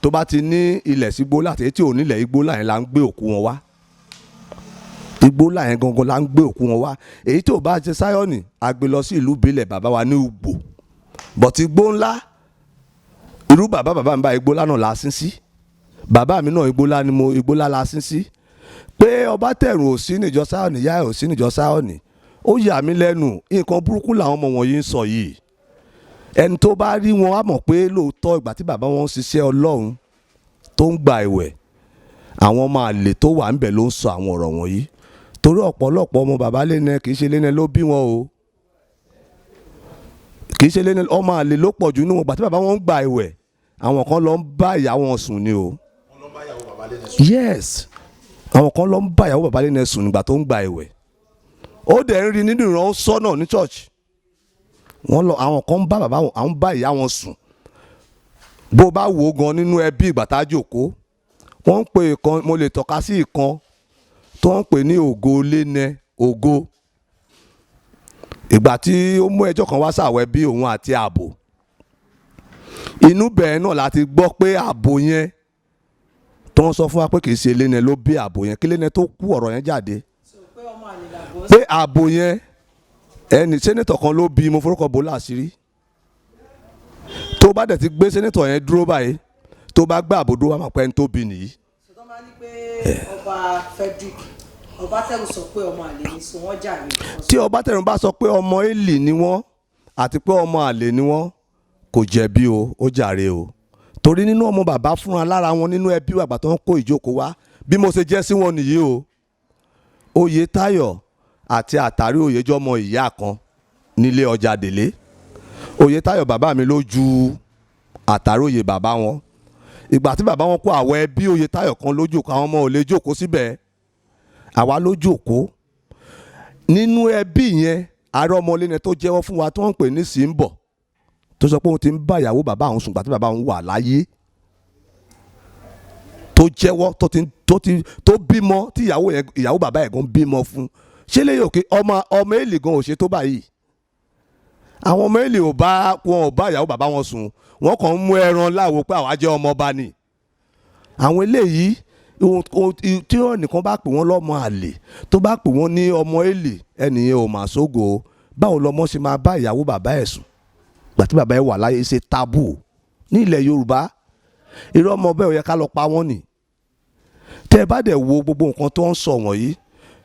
Speaker 7: tó bá ti ní ilẹ̀ sí Gbólá àti tí ò nílẹ̀ Igbólá yẹn la ń gbé òkú wọn wá. Igbólá yẹn gangan la ń gbé òkú wọn wá. Èyí tó bá jẹ́ Zion a gbé lọ sí ìlú ìbílẹ̀ bàbá wa ní Ugbò, bọ̀tí Igbó ńlá irú bàbá mi bá Igbólá náà la sín sí, bàbá mi náà Igbólá la sín sí. Pé Ọbátẹ̀rù ò sí níjọ Zion, ìyá ẹ̀ ò sí níjọ Zion, ó yà mí lẹ́nu. Nǹkan burúkú làwọn ọmọ wọ̀nyí ń sọ yìí. Ẹni tó bá rí wọn á mọ̀ pé lóòótọ́ ìgbà tí bàbá wọn ń ṣiṣẹ́ Ọlọ́run tó ń gba ìwẹ̀, àwọn ọmọ àlè tó wà ńbẹ̀ ló ń sọ àwọn ọ̀rọ̀ wọ̀nyí. Torí ọ̀pọ̀lọpọ̀ ọmọ bàbá lẹ́nẹ̀ kì í ṣe lẹ́nẹ̀ ló bí wọn o, kì í ṣe lẹ́nẹ̀ ọmọ àlè ló pọ̀ jù nínú wọn. Ìgbà tí bàbá wọn ń gba ìwẹ̀, àwọn kan lọ ń bá ìyá wọn sùn ni o. Yes, àwọn kan lọ ń bá ìyàwó bàbá lẹ́nẹ̀ sùn nígbà tó ń gba ìwẹ̀. Ó dẹ̀ ń rí nínú ìran sọ́nà ní church. Àwọn kan ń bá bàbá wọn, àwọn bá ìyá wọn sùn. Bó bá wò ó gan nínú ẹbí ìgbà tá a jókòó, wọ́n ń pè ìkan, mo lè tọ́ka sí ìkan tó ń pè ní Ògo lẹ́nẹ̀ Ògo. Ìgbà tí ó mú ẹjọ́ kan wá sáwẹ́ bí òun àti Ààbò, inú bẹ̀rẹ̀ náà láti gbọ́ pé Ààbò yẹn tó ń sọ fún wa pé kì í ṣe lẹ́nẹ̀ ló bí Ààbò yẹn, kí lẹ́nẹ̀ tó kú ọ̀rọ̀ yẹn jáde pé Ààbò yẹn ẹni sẹ́nẹ̀tọ̀ kan ló bí, mo forúkọ bò láṣìírí. Tó bá dẹ̀ ti gbé sẹ́nẹ̀tọ̀ yẹn dúró báyìí, tó bá gbé Ààbò dúró wá máa pẹ́ ń tó bí nìyí.
Speaker 6: Ṣùgbọ́n máa ní pé ọba Frederick Ọbátẹ̀rù sọ pé ọmọ àlè ni, so wọ́n jàre.
Speaker 7: Tí Ọbátẹ̀rù bá sọ pé ọmọ Élì ni wọ́n àti pé ọmọ àlè ni wọ́n, kò jẹ̀bi o, ó jàre o. Torí nínú ọmọ bàbá fúnra lára wọn nínú ẹbí àgbà tó ń kó ìjókòó wá, bí mo ṣe jẹ́ sí wọn nìyí o. Oyètáyọ̀ àti Àtàrí Oyèjọ́mọ ìyá kan nílé ọjà Délé. Oyètáyọ̀ bàbá mi ló ju Àtàrí Oyè bàbá wọn. Ìgbà tí bàbá wọn kó àwọ̀ ẹbí Oyètáyọ̀ kan lójú kan, àwọn ọmọ ò lè jókòó síbẹ̀, àwa ló jókòó. Nínú ẹbí yẹn ààrẹ ọmọ lẹ́nẹ̀ tó jẹ́wọ́ fún wa tó ń pè ní Símbọ̀, tó sọ pé òun ti ń bá ìyàwó bàbá òun sùn gbà tí bàbá òun wà láyé, tó jẹ́wọ́ tó bímọ tí ìyàwó bàbá ẹ̀ gan bímọ fún. Ṣé lè yòókè ọmọ Élì gan ò ṣe tó báyìí? Àwọn ọmọ Élì ò bá ìyàwó bàbá wọn sùn, wọ́n kàn ń mú ẹran láwo pé àwa jẹ́ ọmọ ọba ni. Àwọn eléyìí tí ẹnìkan bá pè wọ́n lọ́mọ àlè tó bá pè wọ́n ní ọmọ èlè ẹnìyẹn ò mà sógo báwo lọmọ ṣe máa bá ìyàwó bàbá ẹ̀ sùn gbàtí bàbá ẹ̀ wà láyé ṣe tábù ní ilẹ̀ Yorùbá irú ọmọ bẹ́ẹ̀ ò yẹ ká lọ pa wọ́n nì tẹ́ ẹ bá dẹ̀ wo gbogbo nǹkan tó ń sọ wọ̀nyí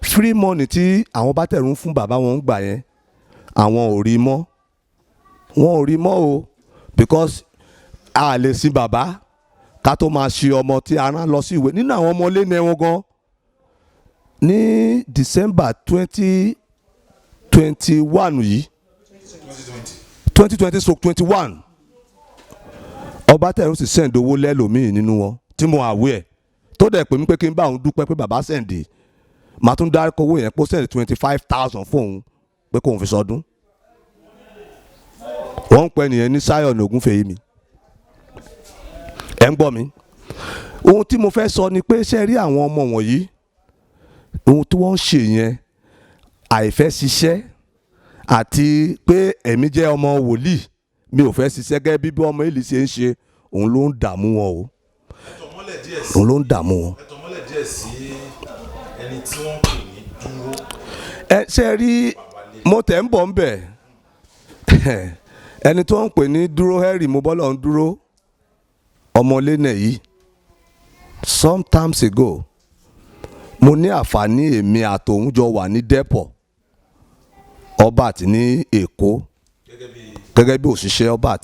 Speaker 7: free money tí àwọn bá tẹ̀rù ń fún bàbá wọn ń gbà yẹn àwọn ò rí mọ́ wọn ò rí mọ́ o because a lè sin bàbá ká tó máa ṣe ọmọ tí a rán lọ sí ìwé nínú àwọn ọmọ lẹ́nu ẹ̀wọ̀n gan ní December 2021 yìí 2020/21 ọba tẹ̀rù sì send owó lẹ́lòmíì nínú wọn tí mo àwẹ̀ ẹ̀ tó dẹ̀ pè mí pé kí n bá òun dúpẹ́ pé bàbá sẹ̀ǹdì màá tún dárúkọ owó yẹn pé ó sẹ̀ǹdì 25,000 fún òun pé kóun fi sọdún wọ́n ń pẹ́ nìyẹn ní Zion Ògúnfẹ̀yìmí ẹ̀ ń gbọ́ mi ohun tí mo fẹ́ sọ ni pé ṣe rí àwọn ọmọ wọ̀nyí ohun tí wọ́n ń ṣe yẹn àìfẹ́ ṣiṣẹ́ àti pé ẹ̀mí jẹ́ ọmọ wòlíì mi ò fẹ́ ṣiṣẹ́ gẹ́gẹ́ bí ọmọ Élì ṣe ń ṣe òun ló ń dààmú wọn o òun ló ń dààmú wọn.
Speaker 3: ẹ tọmọlẹ díẹ̀ sí ẹni tí wọ́n pè ní dúró.
Speaker 7: ẹ ṣe rí mo tẹ̀ ń bọ̀ ń bẹ̀ ẹni tí wọ́n ń pè ní dúró Henry mo bọ́lọ̀ ń dúró ọmọlé náà yìí sometimes ago mo ní àǹfààní èmi àtòun jọ wà ní depot Obat ní Èkó gẹ́gẹ́ bí òṣìṣẹ́ Obat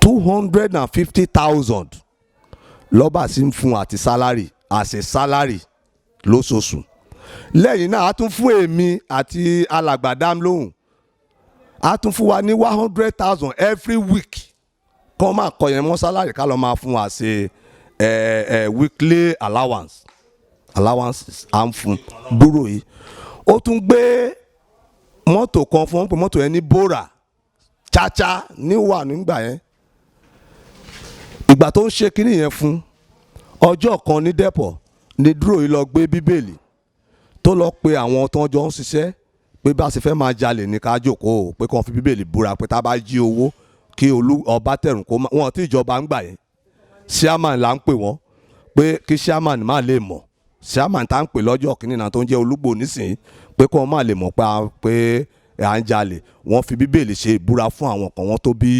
Speaker 7: 250,000 lọ́ba sí ń fún àti salary àṣẹ salary lóṣooṣù lẹ́yìn náà a tún fún èmi àti alàgbàdám lóhùn a tún fún wa ní 100,000 every week kọ́ máa kọ yẹn mọ́ salary ká lọ́ máa fún wa ṣe weekly allowance à ń fún búrò yìí ó tún gbé mọ́tò kan fún wọn pé mọ́tò yẹn ní Bora chacha ní wà nígbà yẹn ìgbà tó ń ṣe kínní yẹn fún ọjọ́ kan ní depot ní dúró yìí lọ gbé bíbélì tó lọ pe àwọn tó ń jọ ń ṣiṣẹ́ pé bá a ṣe fẹ́ máa jalè ní ká jókòó pé kàn fi bíbélì búra pé tá a bá jí owó kí ọba tẹ̀rùn kó wọn tí ìjọba ń gbà yẹn chairman là ń pè wọ́n pé kí chairman má lè mọ̀ chairman tá ń pè lọ́jọ́ kìíní náà tó ń jẹ́ Olúgbò nísìnyí pé kí wọ́n má lè mọ̀ pé à ń jalè wọ́n fi bíbélì ṣe ìbúra fún àwọn kan wọ́n tó bí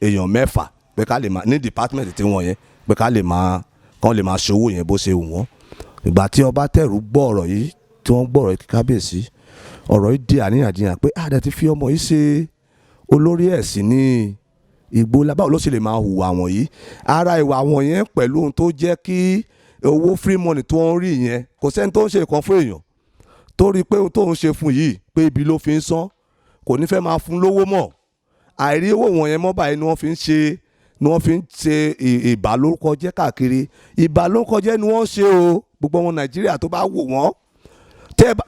Speaker 7: èèyàn 6 pé ká lè máa ní department tí wọ́n yẹn pé ká lè máa ṣòwò yẹn bó ṣe wù wọ́n ìgbà tí ọba tẹ̀rù gbọ́ ọ̀rọ̀ yìí tí wọ́n gbọ́ ọ̀rọ̀ yìí kábíyèsí ọ̀rọ̀ yìí di àníyànjiyàn pé àdá ti fi ọmọ yìí ṣe olórí ẹ̀sìn ní Ìgbò báwo ló ṣe lè máa hùwà wọ̀nyí ara ìwà wọ̀nyẹn pẹ̀lú ohun tó jẹ́ kí owó free money tó ń rí yẹn kò sẹ́ni tó ń ṣe nǹkan fún èèyàn tó rí pé ohun tó ń ṣe fún yìí pé ibi ló fi ń san kò ní fẹ́ máa fún lówó mọ́ àìrí owó wọ̀nyẹn mọ́ báyìí ni wọ́n fi ń ṣe ìbálòkọjẹ́ káàkiri ìbálòkọjẹ́ ni wọ́n ṣe o gbogbo ọmọ Nàìjíríà tó bá wò wọ́n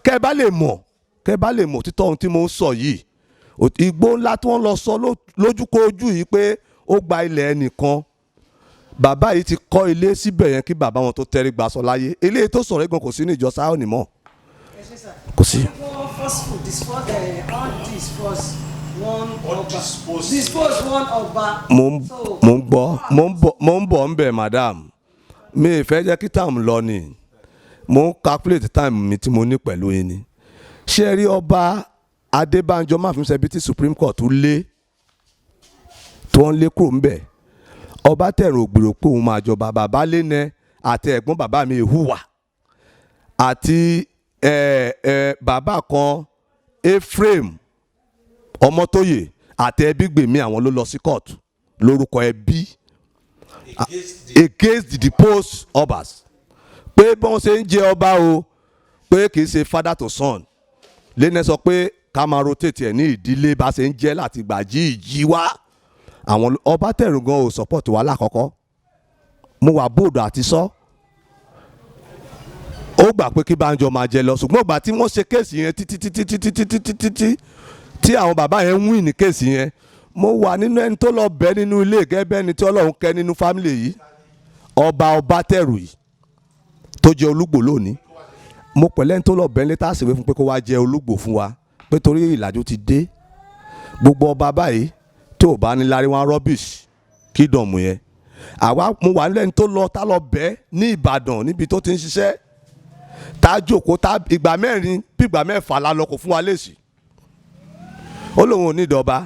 Speaker 7: kẹ́ ẹ bá lè mọ̀ títọ́ ohun tí mo ń sọ yìí igbó ńlá tí wọ́n lọ sọ lójúkójú yìí pé ó gba ilẹ̀ ẹnìkan bàbá yìí ti kọ́ ilé síbẹ̀ yẹn kí bàbá wọn tó tẹrí gbà sọ láyé ilé tó sọ̀rọ̀ ẹ̀gbọ́n kò sí ní ìjọ Zion mọ́ kò sí. mo ń bọ̀ ń bẹ̀ madam mi ì fẹ́ jẹ́ kí time lọ ni mo ń calculate time mi tí mo ní pẹ̀lú yín ni ṣé ẹ rí ọba Adébánjọ máa fi ṣe bí tí Supreme Court lé tí wọ́n lé kúrò ń bẹ̀ ọba tẹ̀rùn ògbèrò pé òun máa jọba bàbá lẹ́nẹ àti ẹ̀gbọ́n bàbá mi hùwà àti bàbá kan Ephraim Ọmọtóyè àti ẹbí gbèmí àwọn ló lọ sí court lórúkọ ẹbí against the deposed obas pé bí wọ́n ṣe ń jẹ ọba o pé kì í ṣe father to son lẹ́nẹ sọ pé ká máa rotate ẹ̀ ní ìdílé bá ṣe ń jẹ́ láti gbàjí ìjì wá àwọn ọba tẹ̀rù gan ò support wa lákọ̀ọ́kọ́ mo wà bóòdù àti sọ ó gbà pé kí Bánjọ máa jẹ lọ ṣùgbọ́n ìgbà tí wọ́n ṣe kéèsì yẹn títí tí àwọn bàbá yẹn ń win ní kéèsì yẹn mo wà nínú ẹni tó lọ bẹ́ nínú ilé gẹ́gẹ́ ẹni tí Ọlọ́run kẹ́ nínú fámìlì yìí ọba tẹ̀rù yìí tó jẹ́ Olúgbò lónìí mo pẹ̀lẹ́ ẹni tó lọ bẹ́ létà ṣèwé fún pé kó wá jẹ Olúgbò fún wa pé torí ìlàjú ti dé gbogbo ọba báyìí tó bá ní lárí wọn rubbish kingdom yẹn mo wà nílẹ̀ ní tó lọ tá lọ bẹ́ẹ̀ ní Ìbàdàn níbi tó ti ń ṣiṣẹ́ tá a jókòó ìgbà mẹ́rin bí ìgbà mẹ́fà la lọ kó fún wa lésì ó lóun ò ní ìdọ̀ba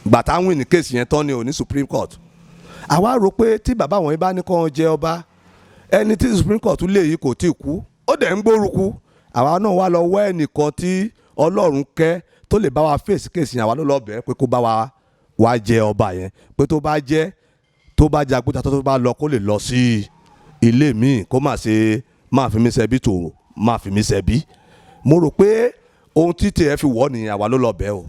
Speaker 7: gbà tá a win ní kéèsì yẹn tán ni ò ní Supreme Court àwa rò pé tí bàbá wọn bá ní kó jẹ ọba ẹni tí Supreme Court lè yí kò tí ì kú ó dẹ̀ ń gbórúkú àwa náà wá lọ wá ẹnìkan tí Ọlọ́run kẹ́ tó lè bá wa fèsì kéèsì yẹn àwa ló lọ bẹ̀ẹ́ pé kó bá wa jẹ ọba yẹn pé tó bá jagbóta tó bá lọ kó lè lọ sí ilé míì kó má ṣe máa fi mí ṣẹbí tó máa fi mí ṣẹbí mo rò pé ohun títí ẹ fi wọ́ nìyẹn àwa ló lọ bẹ́ẹ̀ o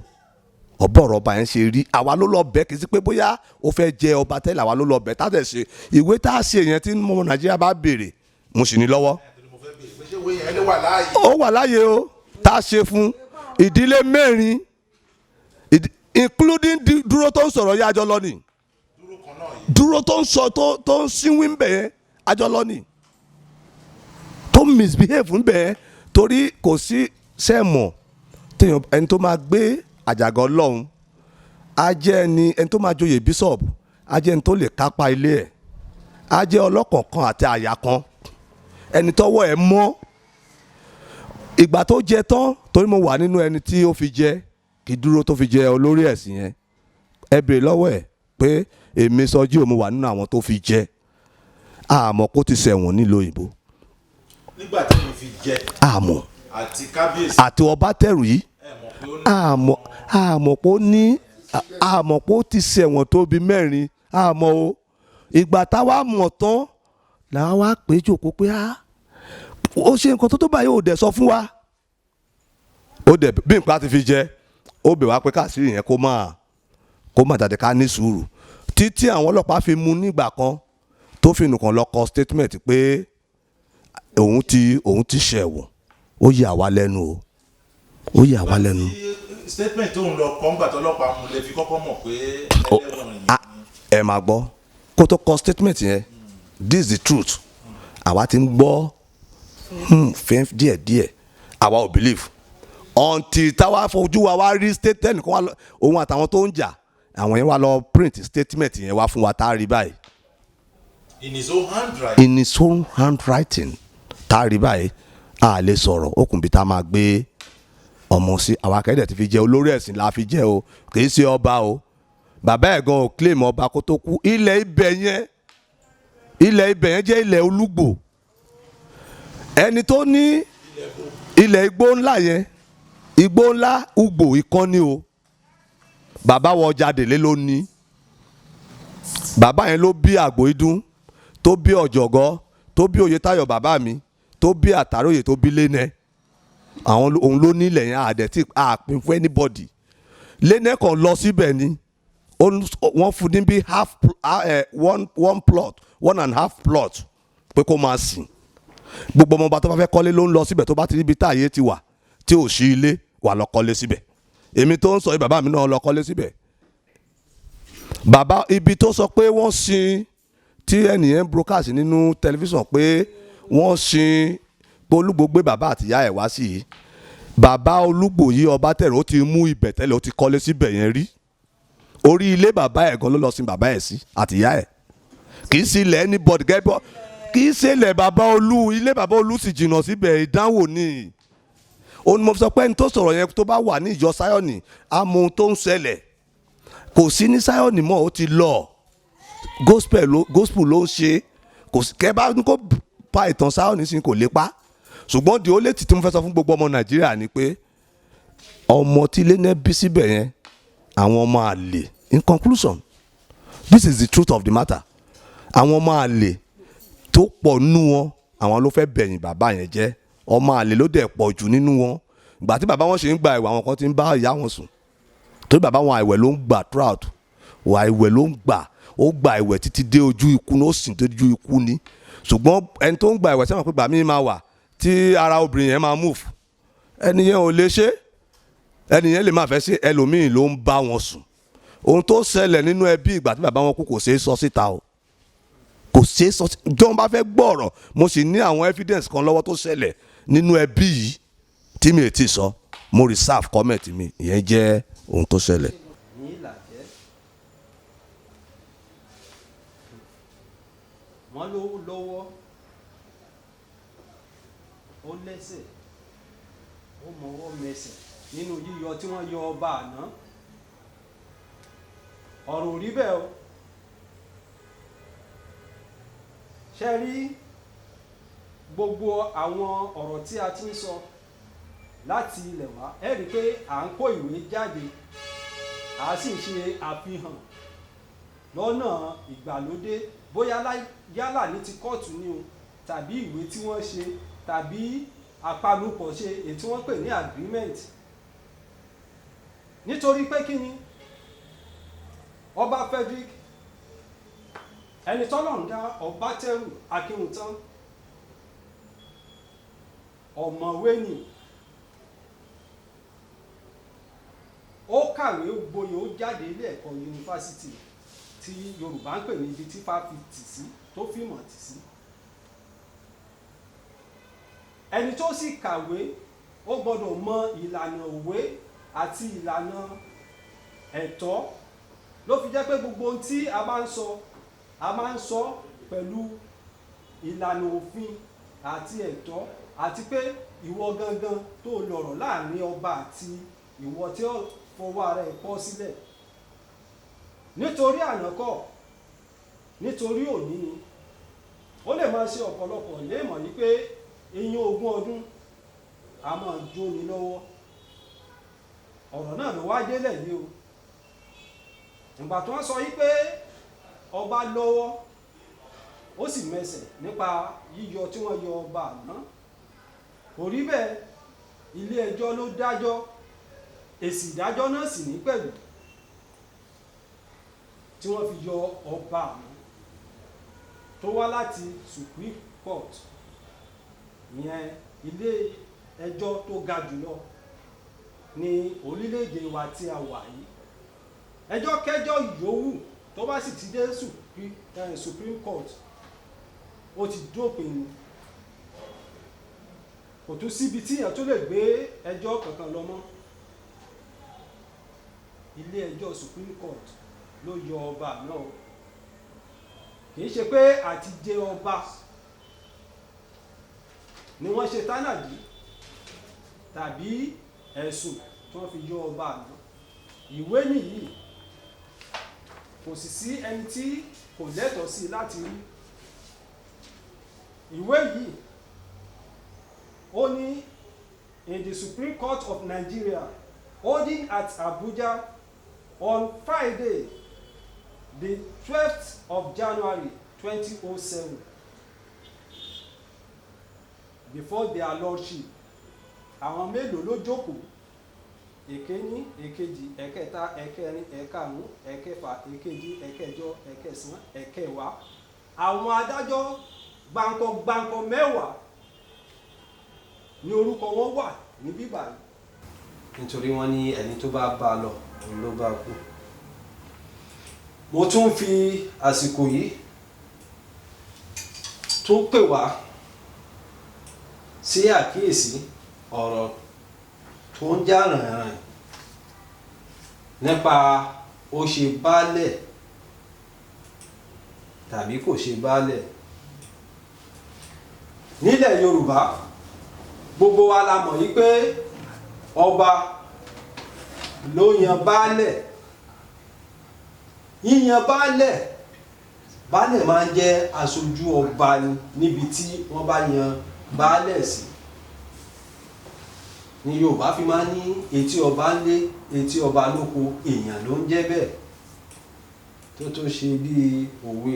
Speaker 7: ọ̀bọ̀rọ̀ ọba yẹn ṣe rí àwa ló lọ bẹ́ẹ̀ kì í sí pé bóyá ó fẹ́ jẹ ọba tẹ́lẹ̀ àwa ló lọ bẹ́ẹ̀ tá a tẹ̀ ṣe ìwé tá a ṣe yẹn tí mo Nàìjíríà bá béèrè mo sì ní lọ́wọ́ ó wà láàyè o tá a ṣe fún ìdílé mẹ́rin including dúró tó ń sọ̀rọ̀ yá àjọ lọ́nìí dúró tó ń sọ tó ń sínwí ń bẹ̀ yẹn àjọ lọ́nìí tó misbehave ń bẹ̀ yẹn torí kò sí sẹ́ẹ̀mọ̀ ẹni tó máa gbé àjàgà Ọlọ́run á jẹ́ ẹni tó máa joyè bíṣọ̀bù á jẹ́ ẹni tó lè kápá ilé ẹ̀ á jẹ́ ọlọ́kọ̀ọ̀kan àti àyà kan ẹni tọ́wọ́ ẹ̀ mọ́ ìgbà tó jẹ tán torí mo wà nínú ẹni tí ó fi jẹ kí dúró tó fi jẹ olórí ẹ̀sìn yẹn ẹ bèrè lọ́wọ́ ẹ̀ pé èmi Sọjí mo wà nínú àwọn tó fi jẹ àmọ́ kó ti ṣẹ̀wọ̀n nílùú òyìnbó
Speaker 3: nígbà tí mo fi jẹ
Speaker 7: àmọ́
Speaker 3: àti kábíyèsí
Speaker 7: àti Ọbátẹrù yìí àmọ́ pé ó ti ṣẹ̀wọ̀n tó bí mẹ́rin àmọ́ o ìgbà táwa mọ̀ tán làwa wá pé jòkó pé ó ṣe nǹkan tó báyìí ò dẹ̀ sọ fún wa ó dẹ̀ bí nǹkan ti fi jẹ́ ó bẹ̀ wá pé káàsìrì yẹn kó má jáde ká ní sùúrù títí àwọn ọlọ́pàá fi mú nígbà kan tó fi nìkan lọ kọ statement pé òun ti ṣẹ̀wọ̀n ó yà wá lẹ́nu o ó yà wá lẹ́nu.
Speaker 3: statement tó ń lọ kọ́ ńgbà tó ọlọ́pàá mú lè fi kọ́kọ́ mọ̀ pé ẹlẹ́wọ̀n yìí.
Speaker 7: ẹ máa gbọ́ kó tó kọ statement yẹn this is the truth àwa ti ń gbọ́ fẹ́ díẹ̀díẹ̀ àwa ò believe until táwa fojú wa wá rí statement kan wá òun àtàwọn tó ń jà àwọn yẹn wá lọ print statement yẹn wá fún wa tá a rí báyìí.
Speaker 3: in his own handwriting.
Speaker 7: in his own handwriting tá a rí báyìí a lè sọ̀rọ̀ okùnbi tá a máa gbé ọmọ sí àwọn akẹ́dẹ̀ ti fi jẹ́ olórí ẹ̀sìn la fi jẹ́ o kì í ṣe ọba o bàbá ẹ̀ gan ò claim ọba kó tó kú ilẹ̀ ibẹ̀ yẹn jẹ́ ilẹ̀ Olúgbò ẹni tó ní ilẹ̀ igbó ńlá yẹn igbó ńlá Ugbò ìkànnì o bàbá wọ Jádélé ló ní bàbá yẹn ló bí Àgbò-Idún tó bí Ọ̀jọ̀gọ́ tó bí Oyètáyọ̀ bàbá mi tó bí Àtàróyè tó bí Lénẹ́ àwọn òun ló nílẹ̀ yẹn àdẹ̀tí àpín fún anybody Lénẹ́ kan lọ síbẹ̀ ni wọ́n fún ní bí one plot 1.5 plot pé kó máa sìn gbogbo ọmọọba tó bá fẹ́ kọ́lé ló ń lọ síbẹ̀ tó bá ti ríbi táàyè ti wà tí ò sí ilé wà lọ kọ́lé síbẹ̀ èmi tó ń sọ bàbá mi náà lọ kọ́lé síbẹ̀ bàbá ibi tó sọ pé wọ́n sin tí ẹnìyẹn broadcast nínú tẹlifíṣàn pé wọ́n sin pé Olúgbò gbé bàbá àtìyá ẹ̀ wá sí i bàbá Olúgbò yìí Ọbátẹrù ó ti mú ibẹ̀ tẹ́lẹ̀ ó ti kọ́lé síbẹ̀ yẹn rí orí ilé bàbá ẹ̀ gan ló lọ sin bàbá ẹ̀ sí àtìyá ẹ̀ kì í sí ilẹ̀ anybody gẹ́gẹ́ kì í ṣe ilẹ̀ bàbá Olú ilé bàbá Olú sì jìnnà síbẹ̀ ìdánwò ni ó ní mo sọ pé ẹni tó sọ̀rọ̀ yẹn tó bá wà ní ìjọ Sáyọ̀nì á mọ ohun tó ń ṣẹlẹ̀ kò sí ní Sáyọ̀nì mọ́ ó ti lọ gospel ló ń ṣe kò sí kẹ́ bá ní kó pa ìtàn Sáyọ̀nì sí kò lè pa ṣùgbọ́n di ó létí tí mo fẹ́ sọ fún gbogbo ọmọ Nàìjíríà ni pé ọmọ tí Lénẹ́ bí síbẹ̀ yẹn àwọn ọmọ àlè in conclusion this is the truth of the matter àwọn ọmọ àlè tó pọ̀ nínú wọn àwọn ló fẹ́ bẹ̀yìn bàbá yẹn jẹ́ ọmọ àlè ló dẹ̀ pọ̀ jù nínú wọn ìgbà tí bàbá wọn ṣe ń gba ìwà àwọn kan ti ń bá ìyá wọn sùn torí bàbá wọn àìwẹ̀ ló ń gbà throughout wà àìwẹ̀ ló ń gbà ó gba ìwẹ̀ títí dé ojú ikú ní ó sì dé ojú ikú ní ṣùgbọ́n ẹni tó ń gba ìwẹ̀ sẹ́wọ̀n pé gbà mí máa wà tí ara obìnrin yẹn máa move ẹni yẹn ò lè ṣe ẹni yẹn lè má fẹ́ ṣe ẹlòmíì ló ń bá wọn sùn ohun tó ṣẹlẹ̀ nínú ẹbí ìgbà tí bàbá wọn kú kò ṣeé sọ síta o kò ṣeé sọ tí wọ́n bá fẹ́ gbọ́ ọ̀rọ̀ mo sì ní àwọn evidence kan lọ́wọ́ tó ṣẹlẹ̀ nínú ẹbí yìí tí mi ò tí sọ mo reserve comment mi ìyẹn jẹ́ ohun tó ṣẹlẹ̀.
Speaker 1: mẹ́sẹ̀ ó mọwọ́ mẹsẹ̀ nínú yíyọ tí wọ́n yọ ọba àná. ọ̀rọ̀ ò rí bẹ́ẹ̀ o. ṣe rí gbogbo àwọn ọ̀rọ̀ tí a ti ń sọ láti ilẹ̀ wá ẹ rí i pé à ń kó ìwé jáde à sì ń ṣe àfihàn lọ́nà ìgbàlódé bóyá yálà ní ti kóòtù ni o tàbí ìwé tí wọ́n ṣe tàbí àpanupọ̀ ṣe èyí tí wọ́n pè ní agreement. nítorí pé kí ni ọba Frederick ẹni tọ́lọ̀ ń dá Ọbátẹ́rù Akínwùntán ọ̀mọ̀wé ni ó kàwé gboyè ó jáde ilé ẹ̀kọ́ yunifásitì tí Yorùbá ń pè ní ibi tí fáfi tì sí tó fìmọ̀ tì sí. ẹni tó sì kàwé ó gbọ́dọ̀ mọ ìlànà òwe àti ìlànà ẹ̀tọ́ ló fi jẹ́ pé gbogbo ohun tí a bá ń sọ a máa ń sọ pẹ̀lú ìlànà òfin àti ẹ̀tọ́ àti pé ìwọ gangan tó lọ̀rọ̀ láàrin ọba àti ìwọ tí ó fọwọ́ ara ẹ̀ pọ̀ sílẹ̀. nítorí ànákọ́ nítorí òní ni ó lè máa ṣe ọ̀pọ̀lọpọ̀ léèmọ̀ yìí pé eyín ogún ọdún a máa jóni lọ́wọ́. ọ̀rọ̀ náà ló wá délẹ̀ yìí o. ìgbà tó ń sọ yìí pé ọba lọ́wọ́ ó sì mẹsẹ̀ nípa yíyọ tí wọ́n yọ ọba àná kò rí bẹ́ẹ̀. ilé ẹjọ́ ló dájọ́ èsì ìdájọ́ náà sì ní pẹ̀lú tí wọ́n fi yọ ọba àná tó wá láti Supreme Court ìyẹn ilé ẹjọ́ tó ga jùlọ ní orílẹ̀-èdè wa tí a wà yìí. ẹjọ́ kẹjọ́ yòówù tó bá sì ti dé Supreme Court ó ti dópin ni kò tún síbi tí èèyàn tó lè gbé ẹjọ́ kankan lọ mọ́. ilé ẹjọ́ Supreme Court ló yọ ọba náà kì í ṣe pé àti jẹ ọba ni wọ́n ṣe tánàdí tàbí ẹ̀sùn tí wọ́n fi yọ ọba náà. ìwé nìyí kò sì sí ẹni tí kò lẹ́tọ̀ọ́ sí láti rí. ìwé yìí ó ní in the Supreme Court of Nigeria holding at Abuja on Friday the 12th of January 2007 before their lordship. àwọn mélòó ló jókòó? èkéní èkejì ẹ̀kẹta ẹ̀kẹrin ẹ̀karùn ẹ̀kẹfà èkeje ẹ̀kẹjọ ẹ̀kẹsàn ẹ̀kẹwàá. àwọn adájọ́ gbáǹkọ mẹ́wàá ní orúkọ wọn wà níbí báyìí. nítorí wọ́n ní ẹni tó bá bá lọ òun ló bá kú. mo tún fi àsìkò yìí tún pè wá sí àkíyèsí ọ̀rọ̀ tó ń jà ràìnràìn nípa ó ṣe baálẹ̀ tàbí kò ṣe baálẹ̀. nílẹ̀ Yorùbá gbogbo wa la mọ̀ yí pé ọba ló yan baálẹ̀. yíyan baálẹ̀ máa ń jẹ́ aṣojú ọba níbi tí wọ́n bá yan baálẹ̀ sí. ní Yorùbá fi máa ń ní etí ọba ńlé etí ọba lóko èèyàn ló ń jẹ́ bẹ́ẹ̀ tó ṣe bí òwe.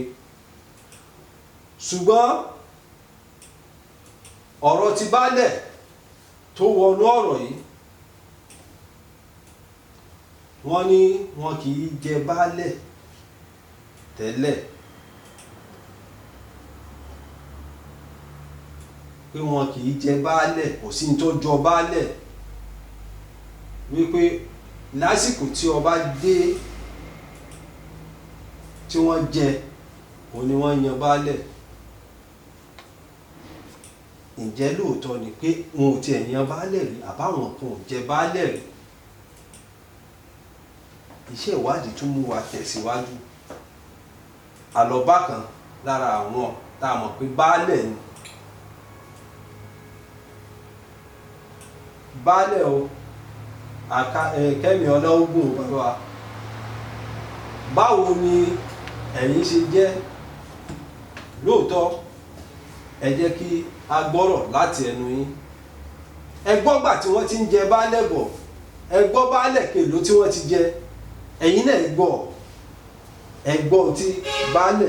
Speaker 1: ṣùgbọ́n ọ̀rọ̀ ti baálẹ̀ tó wọnú ọ̀rọ̀ yìí wọ́n ní wọn kì í jẹ baálẹ̀ tẹ́lẹ̀ pé wọn kì í jẹ baálẹ̀ kò sí ní tó jọ baálẹ̀ wípé lásìkò tí ọba dé tí wọ́n jẹ òun ni wọ́n yan baálẹ̀. ǹjẹ́ lóòótọ́ ni pé wọn ò tiẹ̀ yan baálẹ̀ rí àbáwọn kan ò jẹ baálẹ̀ rí? iṣẹ́ ìwádìí tún mú wa tẹ̀síwájú. àlọ́bá kan lára àwọn tá a mọ̀ pé baálẹ̀ ni baálẹ̀ o Kẹ́mi Ọláógùn bàbá báwo ni ẹ̀yin ṣe jẹ́ lóòótọ́ ẹ jẹ́ kí a gbọ́rọ̀ láti ẹnu yín ẹ gbọ́ gbà tí wọ́n ti ń jẹ baálẹ̀ bọ̀ ẹ gbọ́ baálẹ̀ kèlò tí wọ́n ti jẹ ẹ̀yin náà ẹ gbọ́ tí baálẹ̀